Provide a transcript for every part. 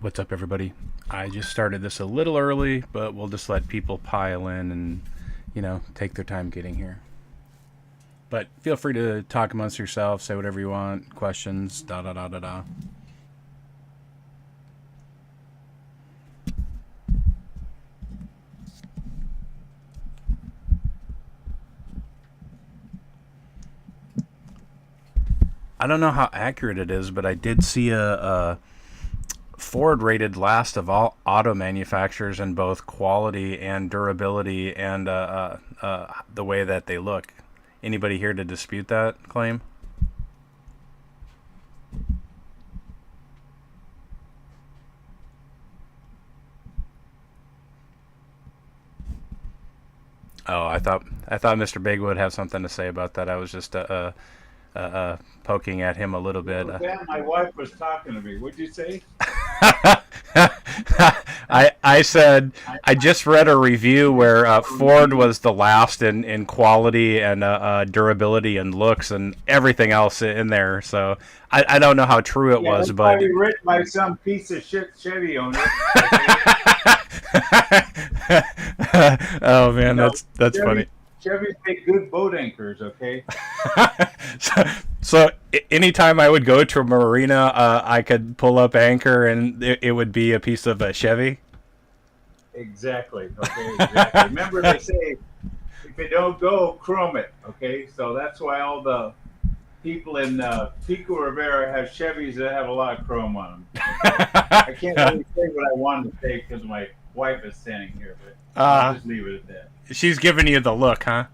What's up, everybody? I just started this a little early, but we'll just let people pile in and, take their time getting here. But feel free to talk amongst yourselves, say whatever you want, questions, da da da da da. I don't know how accurate it is, but I did see a Ford rated last of all auto manufacturers in both quality and durability and the way that they look. Anybody here to dispute that claim? Oh, I thought Mr. Big would have something to say about that. I was just poking at him a little bit. My wife was talking to me. What'd you say? I said I just read a review where Ford was the last in quality and durability and looks and everything else in there. So I don't know how true it was, but probably written by some piece of shit Chevy owner. Oh man, that's funny. Chevys make good boat anchors, okay? So anytime I would go to a marina, I could pull up anchor and it would be a piece of a Chevy. Exactly. Okay. Exactly. Remember, they say if you don't go, chrome it. Okay. So that's why all the people in Pico Rivera have Chevys that have a lot of chrome on them. Okay? I can't really say what I wanted to say because my wife is standing here, but I'll just leave it at that. She's giving you the look, huh?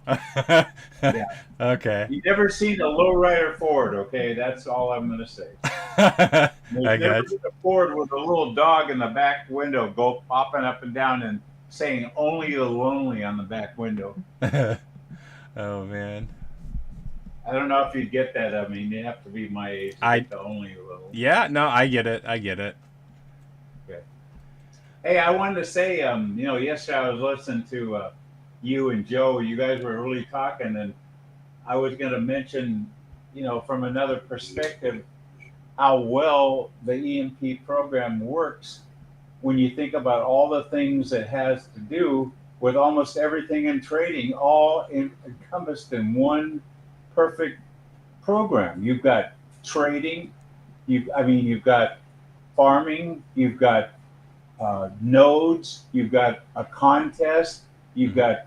Yeah. Okay. You've never seen a lowrider Ford, okay? That's all I'm going to say. I never got seen a Ford with a little dog in the back window go popping up and down and saying "only the lonely" on the back window. Oh man. I don't know if you get that. I mean, you have to be my age to get the "only the lonely." Yeah, no, I get it. Okay. Hey, I wanted to say, yesterday I was listening to you and Joe. You guys were really talking, and I was going to mention, from another perspective, how well the EMP program works when you think about all the things it has to do with almost everything in trading, all encompassed in one perfect program. You've got trading, you've got farming, you've got nodes, you've got a contest, you've got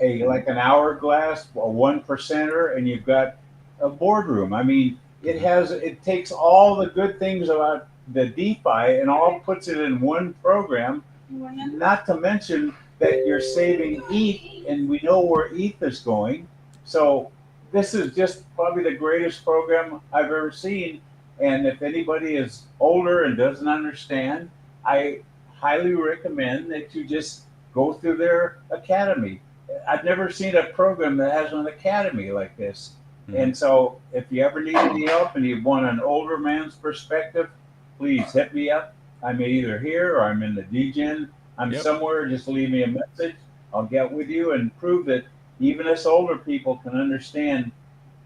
an hourglass, a 1%er, and you've got a boardroom. I mean, it takes all the good things about the DeFi and all puts it in one program. Not to mention that you're saving ETH, and we know where ETH is going. So this is just probably the greatest program I've ever seen. And if anybody is older and doesn't understand, I highly recommend that you just go through their academy. I've never seen a program that has an academy like this. Mm-hmm. And so if you ever need any help and you want an older man's perspective, please hit me up. I'm either here or I'm in the DGen. I'm somewhere. Just leave me a message. I'll get with you and prove that even us older people can understand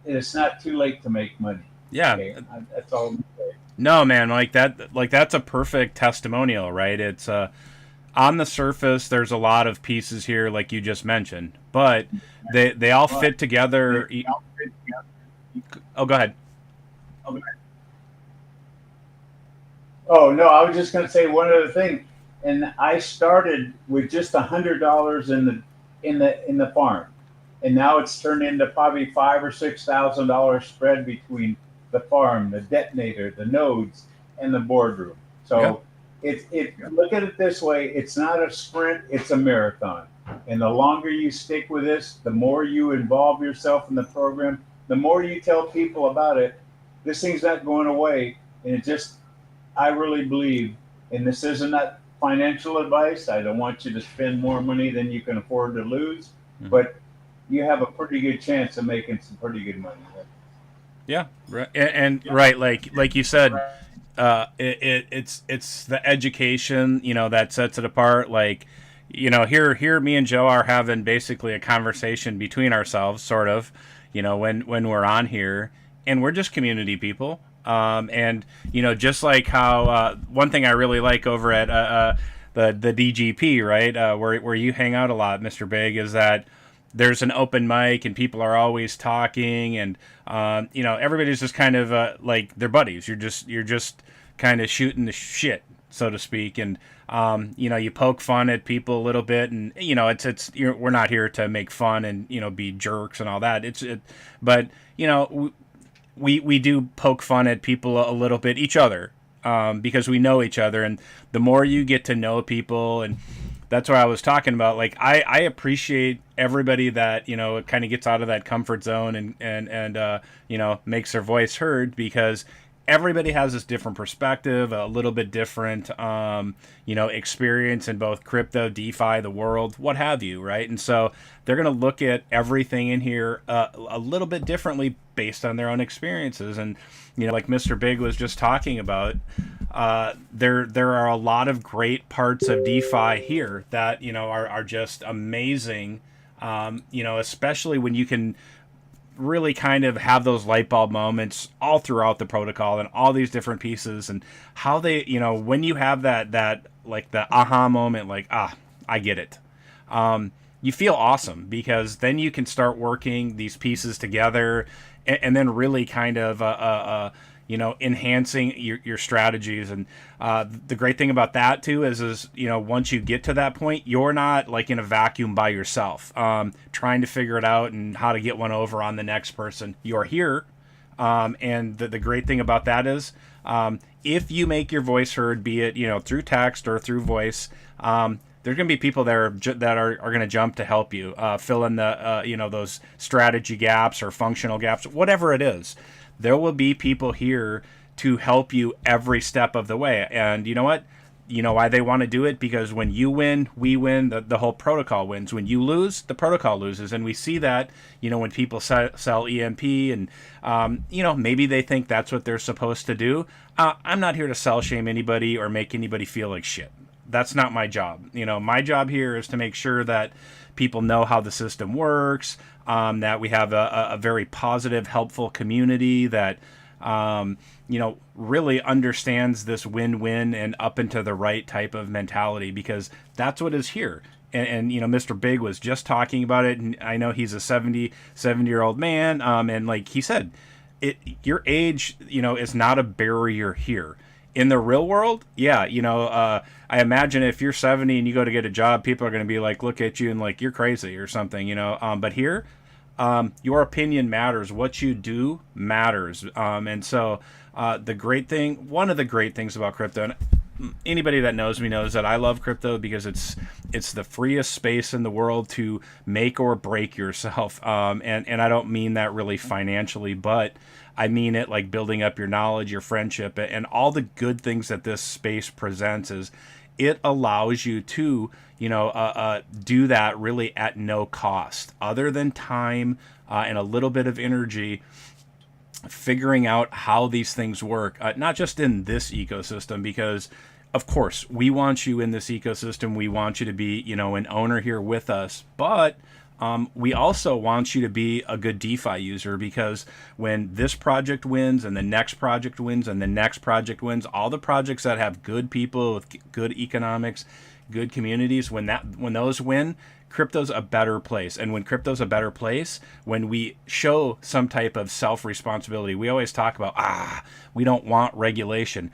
that it's not too late to make money. Yeah. Okay? That's all I'm saying. No, man, that's a perfect testimonial, right? It's on the surface, there's a lot of pieces here, like you just mentioned, but they all fit together. Oh, go ahead. Oh no, I was just going to say one other thing, and I started with just $100 in the farm, and now it's turned into probably $5,000 or $6,000 spread between the farm, the detonator, the nodes, and the boardroom. So. Look at it this way, it's not a sprint, it's a marathon. And the longer you stick with this, the more you involve yourself in the program, the more you tell people about it. This thing's not going away. And I really believe, and this isn't that financial advice, I don't want you to spend more money than you can afford to lose, but you have a pretty good chance of making some pretty good money. Yeah, right. And right, like you said, it's the education, that sets it apart. Like, here me and Joe are having basically a conversation between ourselves, sort of, when we're on here, and we're just community people. And just like how one thing I really like over at the DGP, right, where you hang out a lot, Mr. Big, is that there's an open mic and people are always talking, and everybody's just kind of like they're buddies. You're just kind of shooting the shit, so to speak, and you poke fun at people a little bit, and we're not here to make fun and be jerks and all that. But we do poke fun at people a little bit, each other, because we know each other, and the more you get to know people, and that's what I was talking about. Like I appreciate everybody that kind of gets out of that comfort zone and makes their voice heard, because everybody has this different perspective, a little bit different, experience in both crypto, DeFi, the world, what have you, right? And so they're going to look at everything in here a little bit differently based on their own experiences. And, like Mr. Big was just talking about, there are a lot of great parts of DeFi here that, are just amazing, especially when you can really kind of have those light bulb moments all throughout the protocol and all these different pieces, and how they, when you have that like the aha moment, like, I get it. You feel awesome, because then you can start working these pieces together and then really kind of, enhancing your strategies. And the great thing about that too is once you get to that point, you're not like in a vacuum by yourself, trying to figure it out and how to get one over on the next person. You're here, and the great thing about that is, if you make your voice heard, be it through text or through voice, there's going to be people that are going to jump to help you fill in the those strategy gaps or functional gaps, whatever it is. There will be people here to help you every step of the way. And you know what? You know why they want to do it? Because when you win, we win, the whole protocol wins. When you lose, the protocol loses. And we see that, when people sell EMP and, maybe they think that's what they're supposed to do. I'm not here to sell shame anybody or make anybody feel like shit. That's not my job. My job here is to make sure that people know how the system works, that we have a very positive, helpful community that, really understands this win-win and up into the right type of mentality, because that's what is here. And Mr. Big was just talking about it, and I know he's a 70-year-old man, and like he said, your age, is not a barrier here. In the real world, yeah, I imagine if you're 70 and you go to get a job, people are going to be like, look at you and like, you're crazy or something, but here, your opinion matters. What you do matters. And so one of the great things about crypto, and anybody that knows me knows that I love crypto because it's the freest space in the world to make or break yourself. And I don't mean that really financially, but I mean it like building up your knowledge, your friendship, and all the good things that this space presents. Is it allows you to, do that really at no cost, other than time and a little bit of energy, figuring out how these things work, not just in this ecosystem, because of course we want you in this ecosystem. We want you to be, an owner here with us, but we also want you to be a good DeFi user, because when this project wins and the next project wins and the next project wins, all the projects that have good people with good economics, good communities, when those win, crypto's a better place. And when crypto's a better place, when we show some type of self-responsibility, we always talk about, we don't want regulation.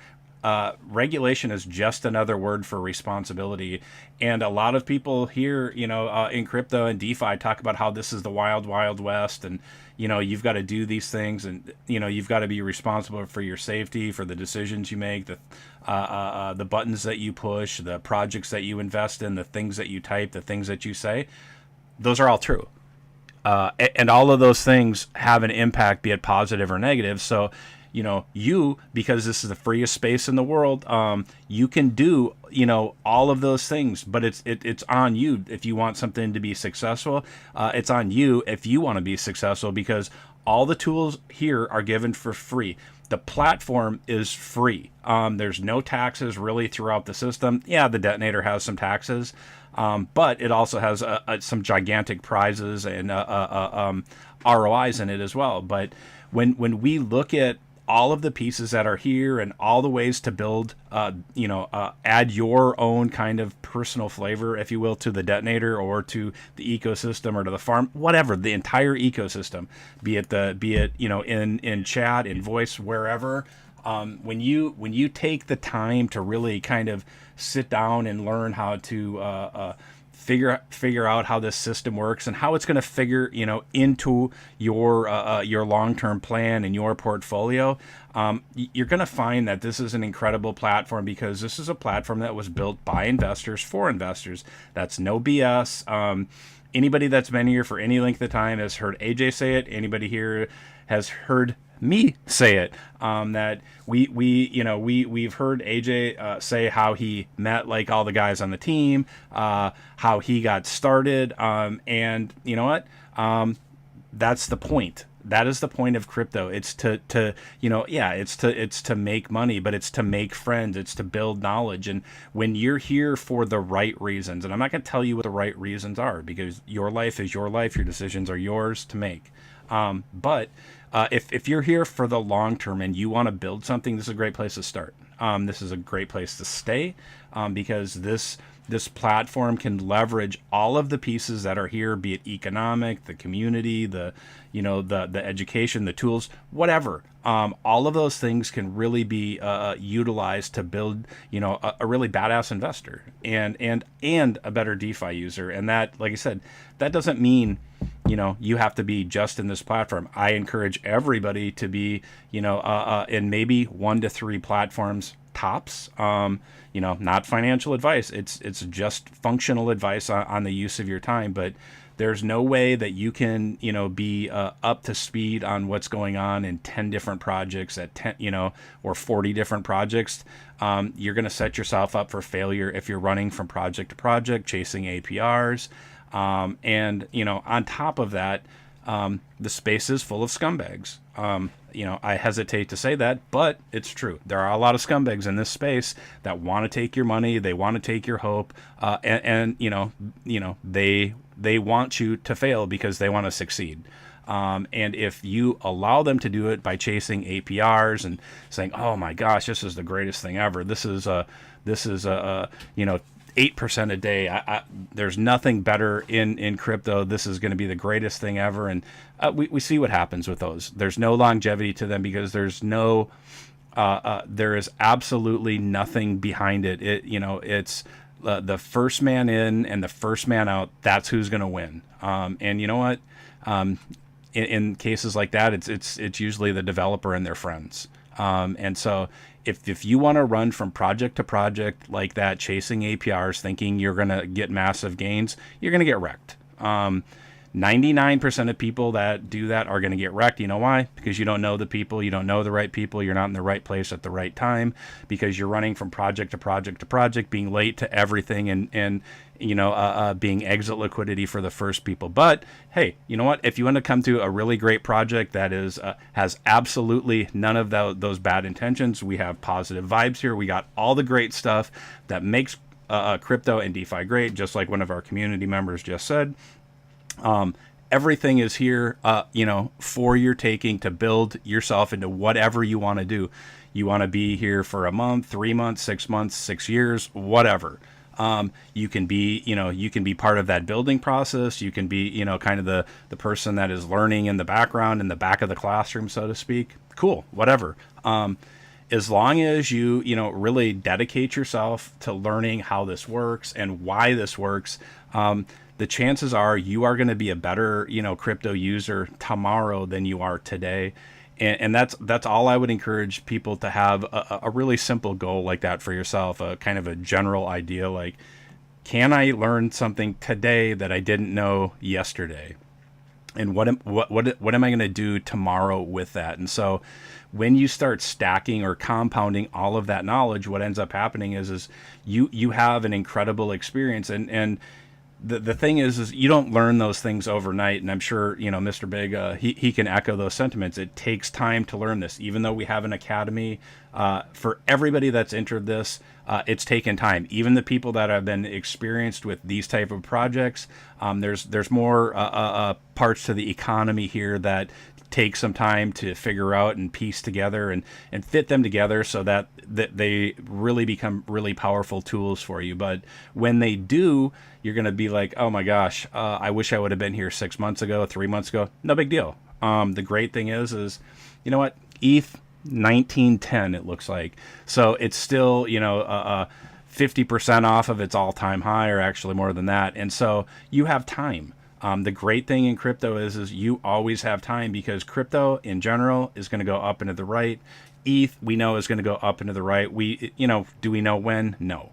Regulation is just another word for responsibility. And a lot of people here, in crypto and DeFi talk about how this is the wild, wild west, and, you've got to do these things, and, you've got to be responsible for your safety, for the decisions you make, the buttons that you push, the projects that you invest in, the things that you type, the things that you say. Those are all true. And all of those things have an impact, be it positive or negative. So, because this is the freest space in the world, you can do, all of those things, but it's on you. If you want something to be successful, it's on you if you want to be successful, because all the tools here are given for free. The platform is free. There's no taxes really throughout the system. Yeah, the Detonator has some taxes, but it also has some gigantic prizes and ROIs in it as well. But when we look at all of the pieces that are here and all the ways to build, add your own kind of personal flavor, if you will, to the detonator or to the ecosystem or to the farm, whatever, the entire ecosystem, be it in chat, in voice, wherever. When you take the time to really kind of sit down and learn how to figure out how this system works and how it's going to figure into your long-term plan and your portfolio, you're going to find that this is an incredible platform, because this is a platform that was built by investors for investors. That's no BS. Anybody that's been here for any length of time has heard AJ say it. Anybody here has heard me say it, that we've heard AJ say how he met like all the guys on the team, how he got started, and you know what, that's the point. That is the point of crypto. It's it's to make money, but it's to make friends. It's to build knowledge. And when you're here for the right reasons, and I'm not going to tell you what the right reasons are, because your life is your life. Your decisions are yours to make. But if you're here for the long term and you want to build something, this is a great place to start. This is a great place to stay, because this platform can leverage all of the pieces that are here, be it economic, the community, the education, the tools, whatever. All of those things can really be utilized to build, a really badass investor and a better DeFi user. And that, like I said, that doesn't mean, you have to be just in this platform. I encourage everybody to be, in maybe 1 to 3 platforms tops. Not financial advice. It's just functional advice on the use of your time. But there's no way that you can, be up to speed on what's going on in 10 different projects at 10, or 40 different projects. You're going to set yourself up for failure if you're running from project to project, chasing APRs. And on top of that, the space is full of scumbags. I hesitate to say that, but it's true. There are a lot of scumbags in this space that want to take your money. They want to take your hope, and they want you to fail because they want to succeed. And if you allow them to do it by chasing APRs and saying, "Oh my gosh, this is the greatest thing ever. This is 8% a day. There's nothing better in crypto. This is going to be the greatest thing ever." And we see what happens with those. There's no longevity to them because there is absolutely nothing behind it. It's the first man in and the first man out. That's who's going to win. And you know what? In cases like that, it's usually the developer and their friends. And so if you want to run from project to project like that, chasing APRs, thinking you're going to get massive gains, you're going to get wrecked. 99% of people that do that are going to get wrecked. You know why? Because you don't know the people, you don't know the right people, you're not in the right place at the right time, because you're running from project to project to project, being late to everything, and being exit liquidity for the first people. But hey, you know what? If you want to come to a really great project that has absolutely none of those bad intentions, we have positive vibes here. We got all the great stuff that makes crypto and DeFi great, just like one of our community members just said. Everything is here, for your taking to build yourself into whatever you want to do. You want to be here for a month, 3 months, 6 months, 6 years, whatever. You can be part of that building process. You can be, kind of the person that is learning in the background, in the back of the classroom, so to speak. Cool, whatever. As long as you, really dedicate yourself to learning how this works and why this works, the chances are you are going to be a better, crypto user tomorrow than you are today. And that's all I would encourage people to have, a really simple goal like that for yourself, a kind of a general idea like, can I learn something today that I didn't know yesterday? And what am I going to do tomorrow with that? And so when you start stacking or compounding all of that knowledge, what ends up happening is you have an incredible experience. And the thing is you don't learn those things overnight. And I'm sure, Mr. Big, he can echo those sentiments. It takes time to learn this. Even though we have an academy, for everybody that's entered this, it's taken time. Even the people that have been experienced with these type of projects, there's more parts to the economy here that take some time to figure out and piece together and fit them together so that they really become really powerful tools for you. But when they do, you're going to be like, oh my gosh, I wish I would have been here 6 months ago, 3 months ago. No big deal. The great thing is, you know what? ETH 1910, it looks like. So it's still, 50% off of its all-time high, or actually more than that. And so you have time. The great thing in crypto is you always have time, because crypto in general is going to go up and to the right. ETH, we know, is going to go up and to the right. Do we know when? No.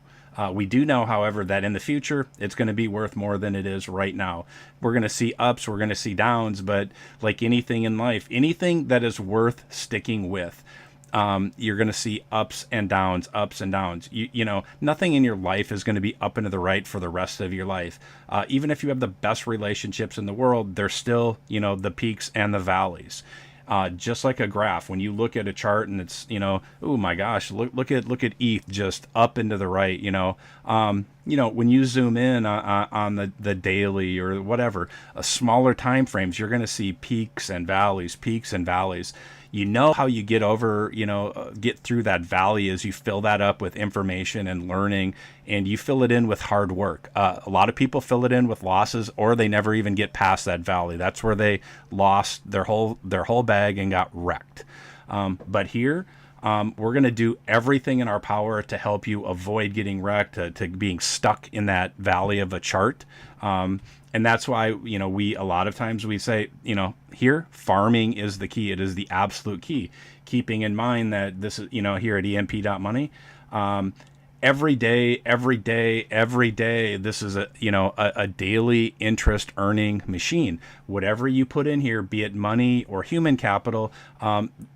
We do know, however, that in the future, it's going to be worth more than it is right now. We're going to see ups, we're going to see downs, but like anything in life, anything that is worth sticking with, you're going to see ups and downs, ups and downs. Nothing in your life is going to be up and to the right for the rest of your life. Even if you have the best relationships in the world, there's still, the peaks and the valleys. Just like a graph, when you look at a chart and it's, oh my gosh, look at ETH just up and to the right, when you zoom in on the daily or whatever, smaller time frames, you're going to see peaks and valleys, peaks and valleys. How you get over, get through that valley is you fill that up with information and learning, and you fill it in with hard work. A lot of people fill it in with losses, or they never even get past that valley. That's where they lost their whole bag and got wrecked. But here, we're going to do everything in our power to help you avoid getting wrecked, to being stuck in that valley of a chart. And that's why, we a lot of times we say, here, farming is the key. It is the absolute key. Keeping in mind that this is, here at EMP.Money, every day, this is a daily interest earning machine. Whatever you put in here, be it money or human capital,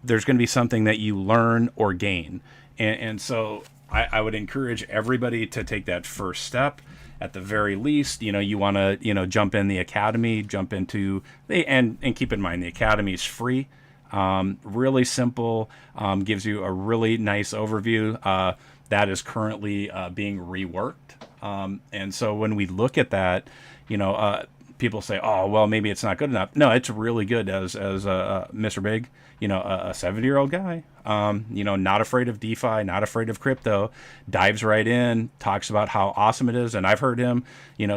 there's going to be something that you learn or gain. And so I would encourage everybody to take that first step. At the very least, you want to, jump in the academy, and keep in mind the academy is free, really simple, gives you a really nice overview that is currently being reworked. And so when we look at that, people say, oh, well, maybe it's not good enough. No, it's really good as Mr. Big, a 70-year-old guy, not afraid of DeFi, not afraid of crypto, dives right in, talks about how awesome it is. And I've heard him,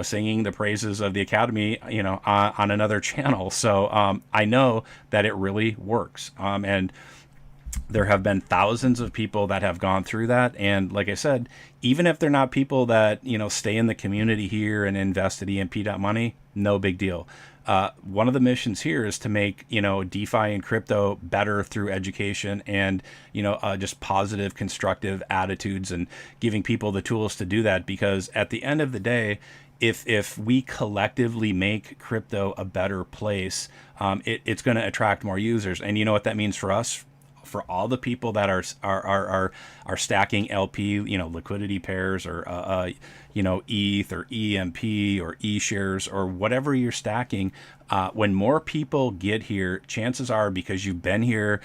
singing the praises of the Academy, on another channel. So I know that it really works. And there have been thousands of people that have gone through that. And like I said, even if they're not people that, stay in the community here and invest at EMP.Money, no big deal. One of the missions here is to make, DeFi and crypto better through education and, just positive, constructive attitudes, and giving people the tools to do that. Because at the end of the day, if we collectively make crypto a better place, it's going to attract more users. And you know what that means for us? For all the people that are stacking LP, liquidity pairs, or ETH or EMP or eShares or whatever you're stacking, when more people get here, chances are, because you've been here,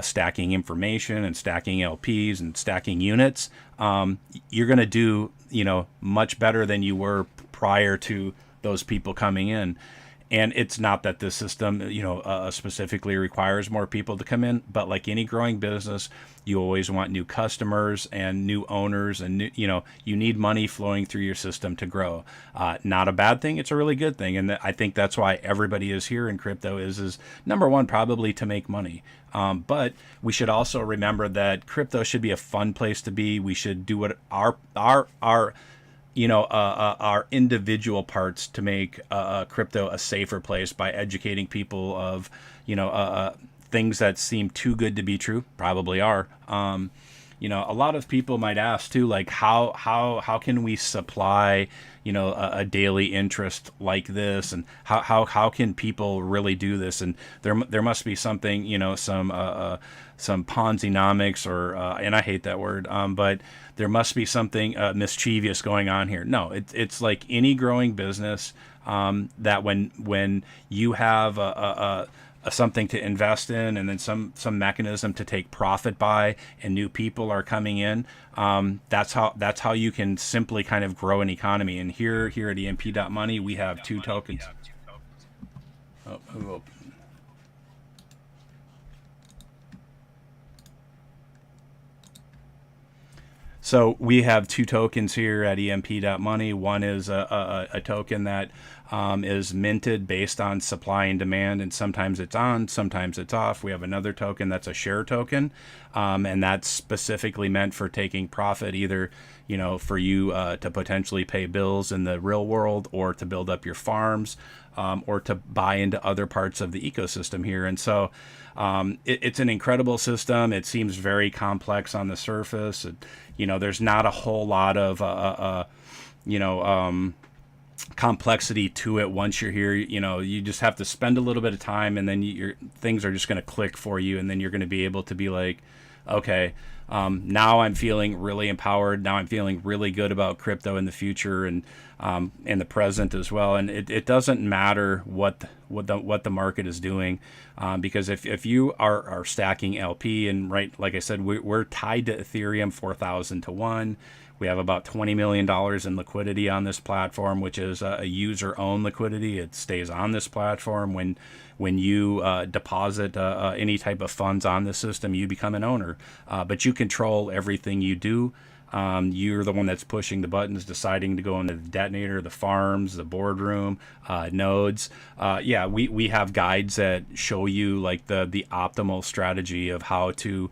stacking information and stacking LPs and stacking units, you're going to do, much better than you were prior to those people coming in. And it's not that the system, specifically requires more people to come in, but like any growing business, you always want new customers and new owners, and you need money flowing through your system to grow. Not a bad thing; it's a really good thing, and I think that's why everybody is here in crypto. Is number one, probably to make money. But we should also remember that crypto should be a fun place to be. We should do what our individual parts to make crypto a safer place by educating people of, things that seem too good to be true, probably are. A lot of people might ask too, like how can we supply, a daily interest like this, and how can people really do this? And there must be something, some Ponzi-nomics, or and I hate that word, but there must be something mischievous going on here. No, it's like any growing business, that when you have a something to invest in, and then some mechanism to take profit by, and new people are coming in, that's how you can simply kind of grow an economy. And here at EMP.Money, we have two tokens. Oh, who opened? So we have two tokens here at EMP.Money. One is a token that is minted based on supply and demand, and sometimes it's on, sometimes it's off. We have another token that's a share token, and that's specifically meant for taking profit, either for you to potentially pay bills in the real world, or to build up your farms, or to buy into other parts of the ecosystem here. And so it's an incredible system. It seems very complex on the surface. There's not a whole lot of complexity to it once you're here. You just have to spend a little bit of time, and then your things are just going to click for you, and then you're going to be able to be like, okay, now I'm feeling really empowered. Now I'm feeling really good about crypto in the future, and in the present as well. And it doesn't matter what the market is doing, because if you are stacking LP, and right, like I said, we're tied to Ethereum 4,000 to 1. We have about $20 million in liquidity on this platform, which is a user-owned liquidity. It stays on this platform. When you deposit any type of funds on the system, you become an owner. But you control everything you do. You're the one that's pushing the buttons, deciding to go into the detonator, the farms, the boardroom, nodes. We have guides that show you like the optimal strategy of how to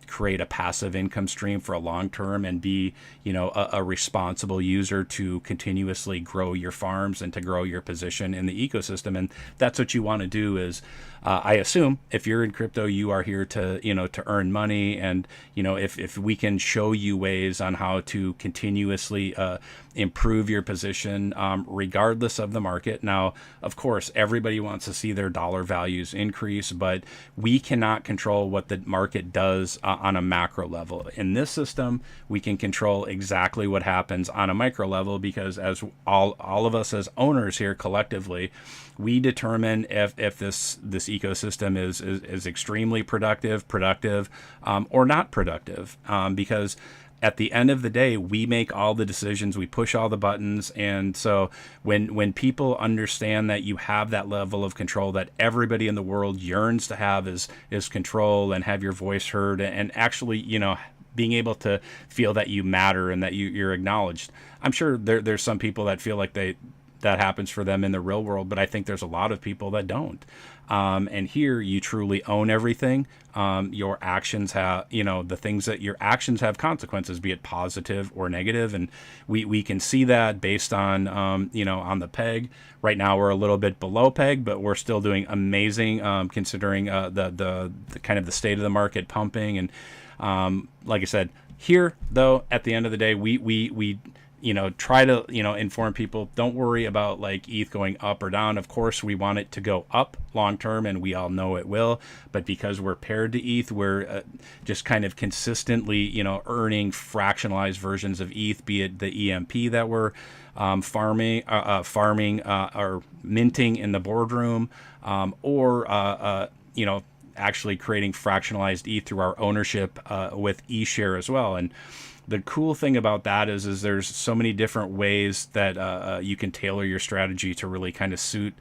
create a passive income stream for a long term, and be a responsible user to continuously grow your farms and to grow your position in the ecosystem. And that's what you want to do. Is I assume if you're in crypto, you are here to earn money. And if we can show you ways on how to continuously improve your position, regardless of the market. Now, of course, everybody wants to see their dollar values increase, but we cannot control what the market does on a macro level. In this system, we can control exactly what happens on a micro level, because as all of us as owners here collectively, we determine if this ecosystem is extremely productive, or not productive, because at the end of the day, we make all the decisions, we push all the buttons. And so when people understand that you have that level of control that everybody in the world yearns to have, is control, and have your voice heard, and actually, being able to feel that you matter and that you're acknowledged. I'm sure there's some people that feel like that happens for them in the real world, but I think there's a lot of people that don't. And here you truly own everything. Your actions have, the things that your actions have consequences, be it positive or negative. And we can see that based on, on the PEG. Right now we're a little bit below PEG, but we're still doing amazing, considering the kind of the state of the market pumping. And like I said, here though, at the end of the day, we try to, inform people, don't worry about like ETH going up or down. Of course, we want it to go up long term, and we all know it will. But because we're paired to ETH, we're just kind of consistently, earning fractionalized versions of ETH, be it the EMP that we're farming or minting in the boardroom, or actually creating fractionalized ETH through our ownership with eShare as well. And the cool thing about that is there's so many different ways that you can tailor your strategy to really kind of suit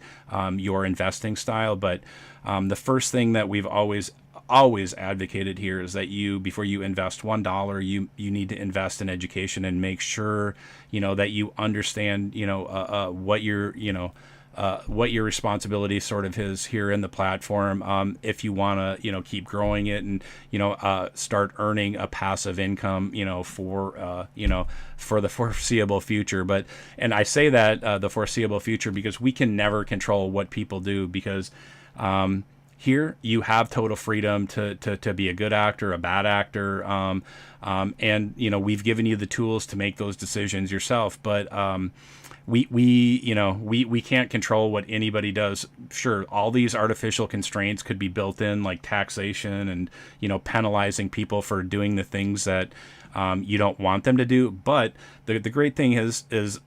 your investing style. But the first thing that we've always advocated here is that before you invest $1, you need to invest in education, and make sure that you understand what your responsibility sort of is here in the platform, if you want to keep growing it, and start earning a passive income for the foreseeable future. And I say that the foreseeable future because we can never control what people do, because here you have total freedom to be a good actor, a bad actor, and we've given you the tools to make those decisions yourself. But we can't control what anybody does. Sure, all these artificial constraints could be built in, like taxation and penalizing people for doing the things that you don't want them to do. But the great thing is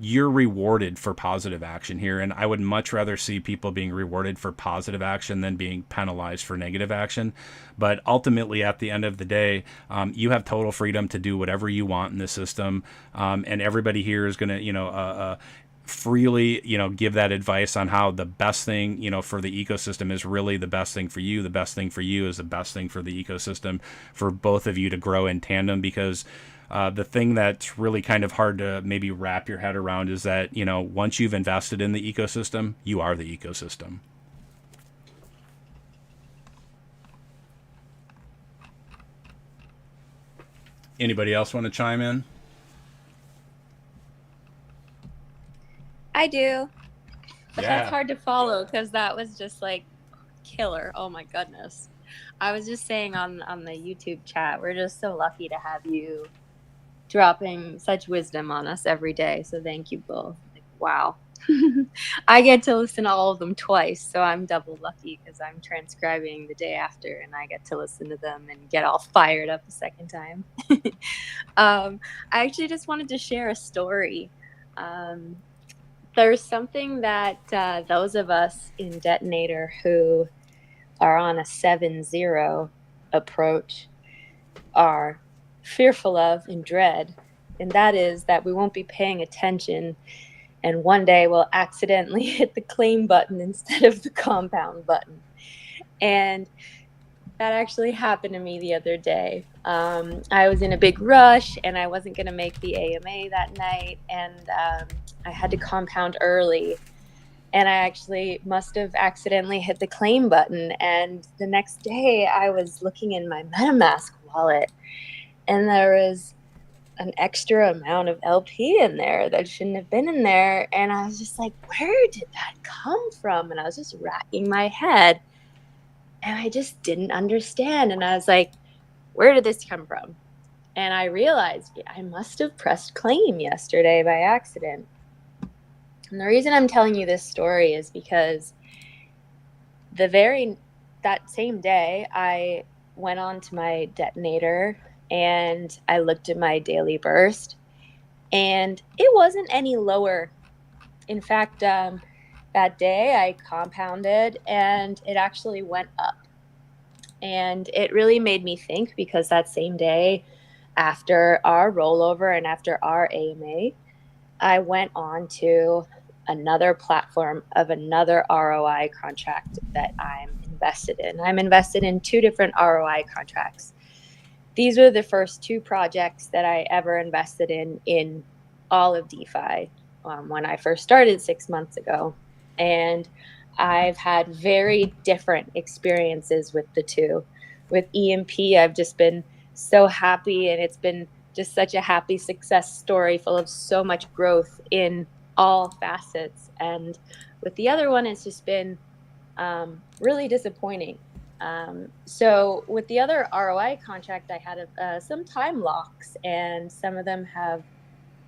you're rewarded for positive action here, and I would much rather see people being rewarded for positive action than being penalized for negative action. But ultimately, at the end of the day, you have total freedom to do whatever you want in the system, and everybody here is going to freely, give that advice on how the best thing, for the ecosystem is really the best thing for you. The best thing for you is the best thing for the ecosystem, for both of you to grow in tandem. Because the thing that's really kind of hard to maybe wrap your head around is that, once you've invested in the ecosystem, you are the ecosystem. Anybody else want to chime in? I do. But Yeah. that's hard to follow because that was just like killer. Oh my goodness. I was just saying on the YouTube chat, we're just so lucky to have you dropping such wisdom on us every day. So thank you both. Like, wow. I get to listen to all of them twice, so I'm double lucky because I'm transcribing the day after and I get to listen to them and get all fired up a second time. I actually just wanted to share a story. There's something that those of us in Detonator who are on a 7-0 approach are fearful of and dread, and that is that we won't be paying attention and one day we'll accidentally hit the claim button instead of the compound button. And that actually happened to me the other day. I was in a big rush and I wasn't going to make the AMA that night, and I had to compound early. And I actually must have accidentally hit the claim button. And the next day I was looking in my Metamask wallet and there was an extra amount of LP in there that shouldn't have been in there. And I was just like, where did that come from? And I was just racking my head and I just didn't understand. And I was like, where did this come from? And I realized I must have pressed claim yesterday by accident. And the reason I'm telling you this story is because that same day, I went on to my Detonator and I looked at my daily burst, and it wasn't any lower. In fact, that day I compounded and it actually went up. And it really made me think, because that same day, after our rollover and after our AMA, I went on to another platform of another ROI contract that I'm invested in. I'm invested in 2 different ROI contracts. These were the first 2 projects that I ever invested in all of DeFi when I first started 6 months ago. And I've had very different experiences with the 2. With EMP, I've just been so happy, and it's been just such a happy success story full of so much growth in all facets. And with the other one, it's just been really disappointing. So with the other ROI contract, I had some time locks, and some of them have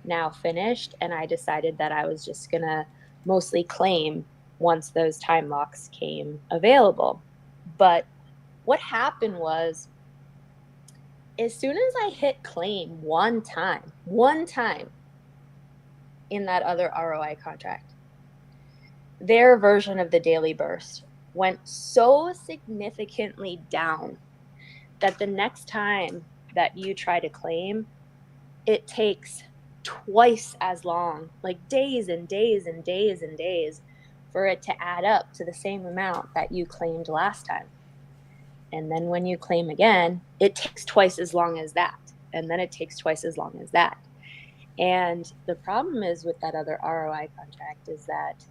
now finished. And I decided that I was just going to mostly claim once those time locks came available. But what happened was, as soon as I hit claim one time in that other ROI contract, their version of the daily burst went so significantly down that the next time that you try to claim, it takes twice as long, like days and days and days and days, for it to add up to the same amount that you claimed last time. And then when you claim again, it takes twice as long as that. And then it takes twice as long as that. And the problem is with that other ROI contract is that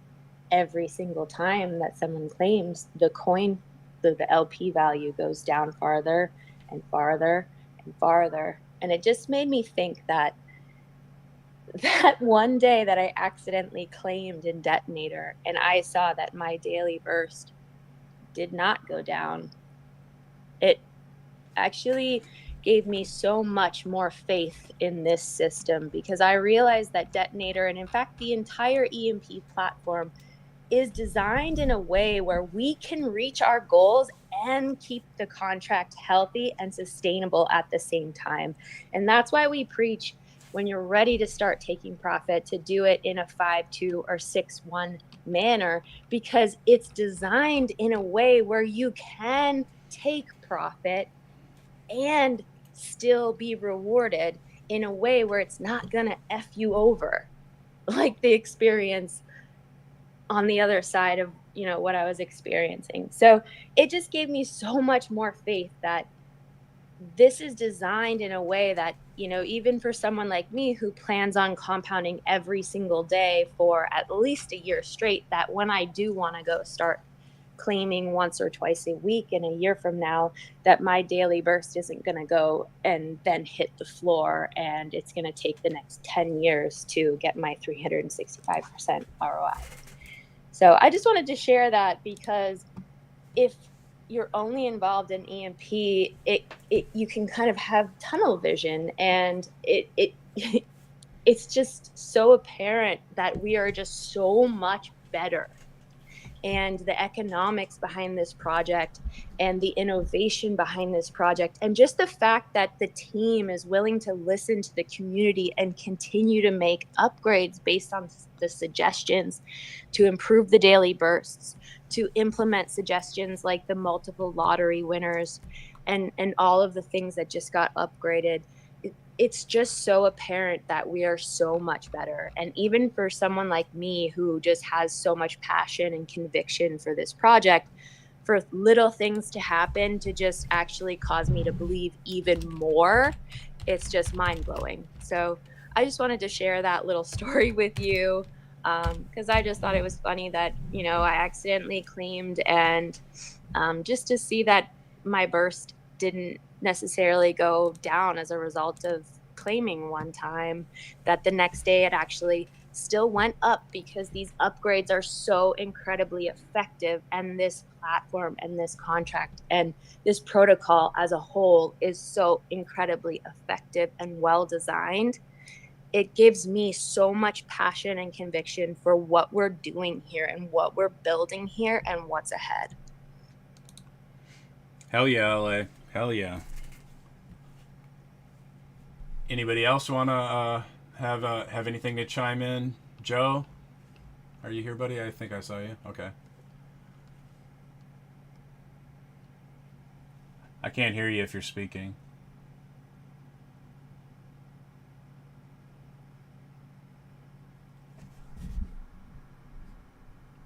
every single time that someone claims, the coin, the LP value goes down farther and farther and farther. And it just made me think that one day that I accidentally claimed in Detonator and I saw that my daily burst did not go down, it actually gave me so much more faith in this system, because I realized that Detonator, and in fact the entire EMP platform, is designed in a way where we can reach our goals and keep the contract healthy and sustainable at the same time. And that's why we preach, when you're ready to start taking profit, to do it in a 5-2 or 6-1 manner, because it's designed in a way where you can take profit and still be rewarded in a way where it's not going to F you over. like the experience on the other side of, you know, what I was experiencing. So it just gave me so much more faith that this is designed in a way that, you know, even for someone like me who plans on compounding every single day for at least a year straight, that when I do want to go start claiming once or twice a week in a year from now, that my daily burst isn't going to go and then hit the floor, and it's going to take the next 10 years to get my 365% ROI. So I just wanted to share that, because if you're only involved in EMP, you can kind of have tunnel vision, and it's just so apparent that we are just so much better. And the economics behind this project and the innovation behind this project, and just the fact that the team is willing to listen to the community and continue to make upgrades based on the suggestions to improve the daily bursts, to implement suggestions like the multiple lottery winners, and all of the things that just got upgraded. It's just so apparent that we are so much better. And even for someone like me who just has so much passion and conviction for this project, for little things to happen to just actually cause me to believe even more, it's just mind-blowing. So I just wanted to share that little story with you, because I just thought it was funny that, you know, I accidentally claimed, and just to see that my burst didn't necessarily go down as a result of claiming one time, that the next day it actually still went up, because these upgrades are so incredibly effective, and this platform and this contract and this protocol as a whole is so incredibly effective and well designed. It gives me so much passion and conviction for what we're doing here and what we're building here and what's ahead. Hell yeah, LA. Hell yeah. Anybody else want to have anything to chime in? Joe, are you here, buddy? I think I saw you. Okay. I can't hear you if you're speaking.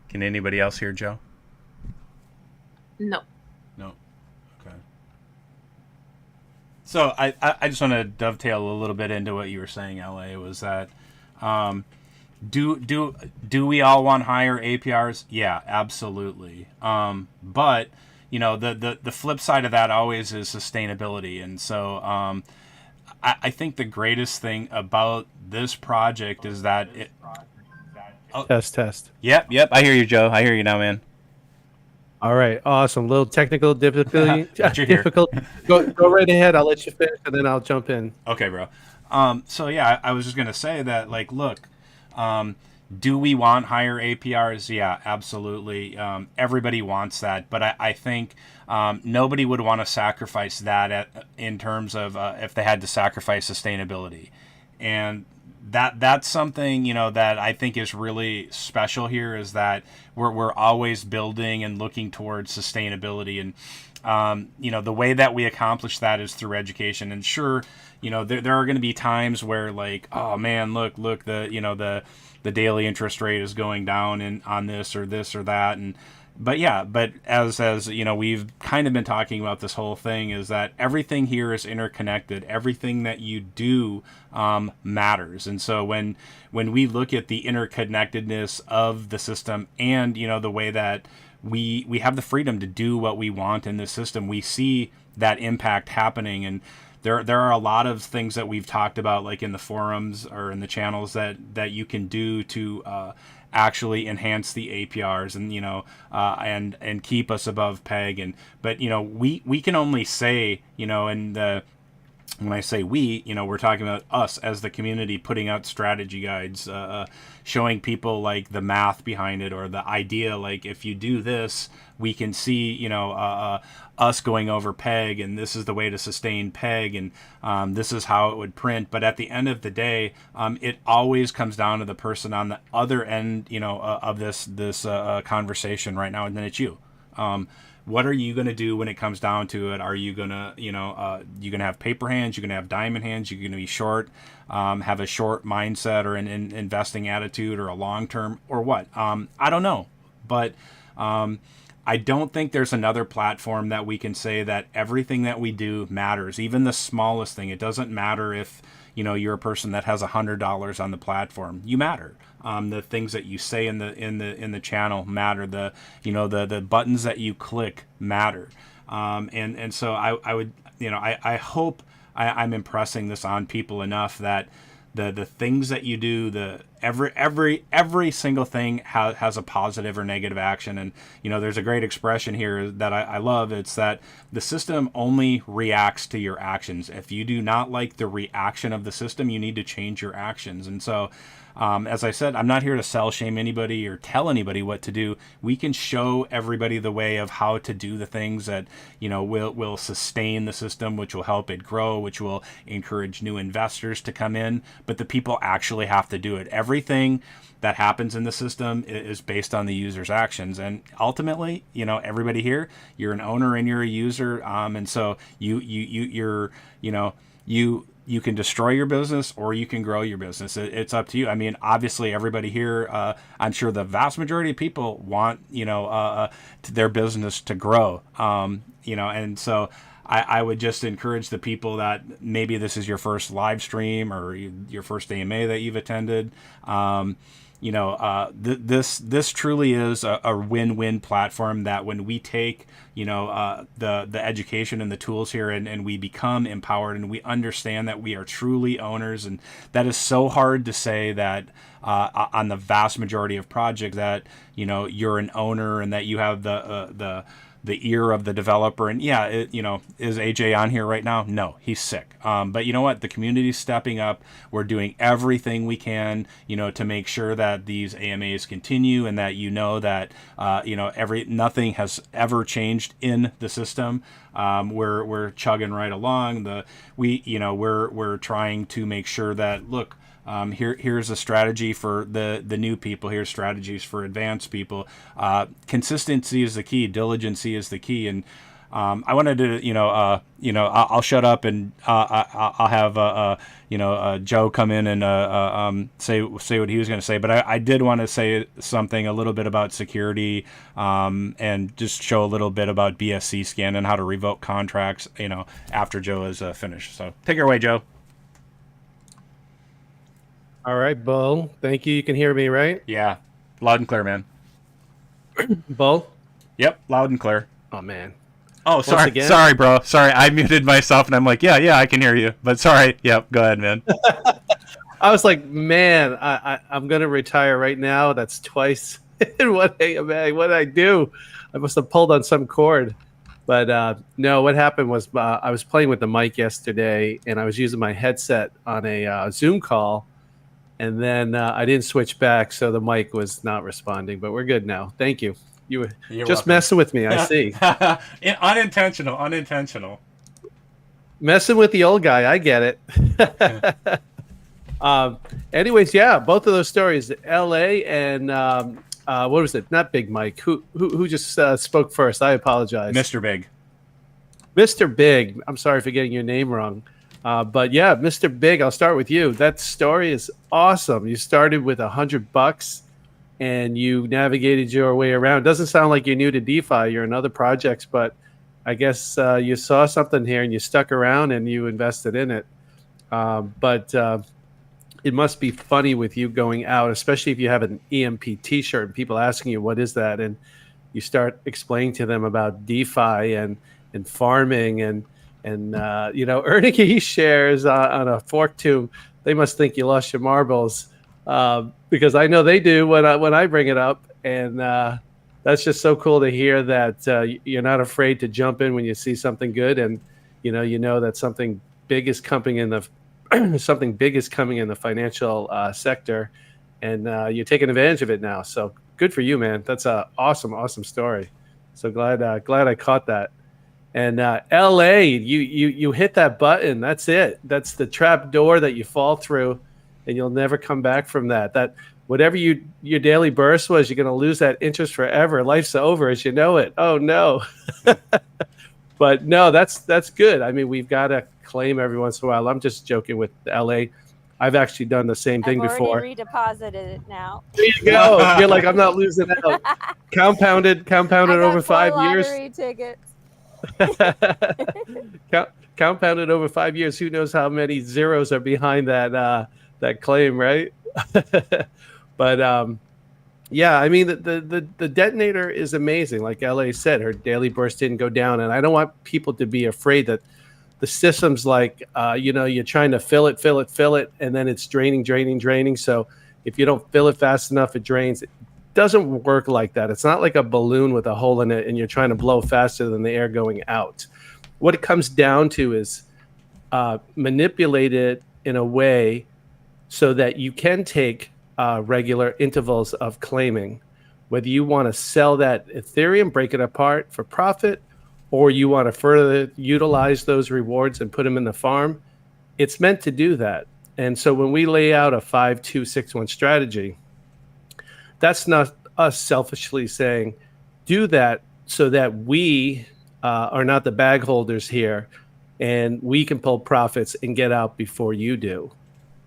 Can anybody else hear Joe? No. No. Okay. So I just want to dovetail a little bit into what you were saying, LA, was that do we all want higher APRs? Yeah, absolutely. But you know, the flip side of that always is sustainability, and so I think the greatest thing about this project is that it. Oh, Test. Yep. I hear you, Joe. I hear you now, man. All right, awesome. Little technical difficulty. But you're here. Go right ahead. I'll let you finish, and then I'll jump in. Okay, bro. So yeah, I was just gonna say that, like, look, do we want higher APRs? Yeah, absolutely. Everybody wants that, but I think nobody would want to sacrifice that in terms of if they had to sacrifice sustainability, and that's something, you know, that I think is really special here, is that we're always building and looking towards sustainability, and you know, the way that we accomplish that is through education. And sure, you know, there are going to be times where, like, oh man, look, the daily interest rate is going down and on this or that, but as you know, we've kind of been talking about this whole thing, is that everything here is interconnected. Everything that you do matters. And so when we look at the interconnectedness of the system, and you know, the way that we have the freedom to do what we want in this system, we see that impact happening. And there are a lot of things that we've talked about, like in the forums or in the channels, that you can do to actually enhance the APRs, and you know, and keep us above PEG. But you know, we can only say, you know, when I say we, you know, we're talking about us as the community, putting out strategy guides, showing people like the math behind it, or the idea, like if you do this, we can see, you know, us going over PEG, and this is the way to sustain PEG, and this is how it would print. But at the end of the day, it always comes down to the person on the other end, you know, of this conversation right now, and then it's you. what are you going to do when it comes down to it? Are you going to, you going to have paper hands? You're going to have diamond hands? You're going to be short, have a short mindset or an investing attitude or a long-term or what? I don't know. But I don't think there's another platform that we can say that everything that we do matters, even the smallest thing. It doesn't matter if, you're a person that has $100 on the platform. You matter. The things that you say in the channel matter. The buttons that you click matter. And so I would, I hope I'm impressing this on people enough that the things that you do, every single thing has a positive or negative action. And there's a great expression here that I love. It's that the system only reacts to your actions. If you do not like the reaction of the system, you need to change your actions. And so as I said, I'm not here to sell shame anybody or tell anybody what to do. We can show everybody the way of how to do the things that will sustain the system, which will help it grow, which will encourage new investors to come in. But the people actually have to do it. Everything that happens in the system is based on the user's actions, and ultimately, everybody here, you're an owner and you're a user, and so you can destroy your business or you can grow your business. It's up to you. I mean, obviously, everybody here, I'm sure the vast majority of people want, their business to grow, and so I would just encourage the people that maybe this is your first live stream or your first AMA that you've attended. This truly is a win-win platform that when we take, the education and the tools here and we become empowered and we understand that we are truly owners. And that is so hard to say that on the vast majority of projects that, you're an owner and that you have the ear of the developer. And yeah, is AJ on here right now? No, he's sick. But you know what? The community's stepping up. We're doing everything we can, to make sure that these AMAs continue and that that nothing has ever changed in the system. We're chugging right along. We're trying to make sure that look. Here's a strategy for the new people. Here's strategies for advanced people. Consistency is the key. Diligency is the key. And I wanted to, I'll shut up and I'll have Joe come in and say what he was going to say. But I did want to say something a little bit about security and just show a little bit about BSC scan and how to revoke contracts. After Joe is finished. So take it away, Joe. All right, Bo. Thank you. You can hear me, right? Yeah. Loud and clear, man. Bo? Yep. Loud and clear. Oh, man. Oh, sorry. Sorry, bro. Sorry. I muted myself and I'm like, yeah, I can hear you. But sorry. Yep. Go ahead, man. I was like, man, I'm going to retire right now. That's twice in one AMA. What did I do? I must have pulled on some cord. But no, what happened was I was playing with the mic yesterday and I was using my headset on a Zoom call. And then I didn't switch back, so the mic was not responding. But we're good now. Thank you. You're just welcome. Messing with me, I see. Unintentional. Messing with the old guy, I get it. Anyways, yeah, both of those stories, L.A. and what was it? Not Big Mike. Who just spoke first? I apologize. Mr. Big. Mr. Big. I'm sorry for getting your name wrong. But yeah, Mr. Big, I'll start with you. That story is awesome. You started with $100 and you navigated your way around. It doesn't sound like you're new to DeFi. You're in other projects, but I guess you saw something here and you stuck around and you invested in it. But it must be funny with you going out, especially if you have an EMP t-shirt and people asking you, what is that? And you start explaining to them about DeFi and farming and earning e-shares on a fork tube. They must think you lost your marbles because I know they do when I bring it up. And that's just so cool to hear that you're not afraid to jump in when you see something good. And, you know that something big is coming in the financial sector and you're taking advantage of it now. So good for you, man. That's an awesome story. So glad I caught that. And LA, you hit that button. That's it. That's the trap door that you fall through, and you'll never come back from that. whatever your daily burst was, you're going to lose that interest forever. Life's over as you know it. Oh no. But no, that's good. I mean, we've got to claim every once in a while. I'm just joking with LA. I've actually done the same thing I've before. already redeposited it now. There you go. You're like, I'm not losing out. Compounded I got over 4 5 years. lottery tickets. Compounded over 5 years. Who knows how many zeros are behind that claim, right? But yeah, I mean, the detonator is amazing. Like LA said, her daily burst didn't go down, and I don't want people to be afraid that the system's like, you're trying to fill it, and then it's draining. So if you don't fill it fast enough, it drains. It doesn't work like that. It's not like a balloon with a hole in it, and you're trying to blow faster than the air going out. What it comes down to is manipulate it in a way so that you can take regular intervals of claiming, whether you want to sell that Ethereum, break it apart for profit, or you want to further utilize those rewards and put them in the farm. It's meant to do that. And so when we lay out a 5-2-6-1 strategy, that's not us selfishly saying, do that so that we are not the bag holders here and we can pull profits and get out before you do.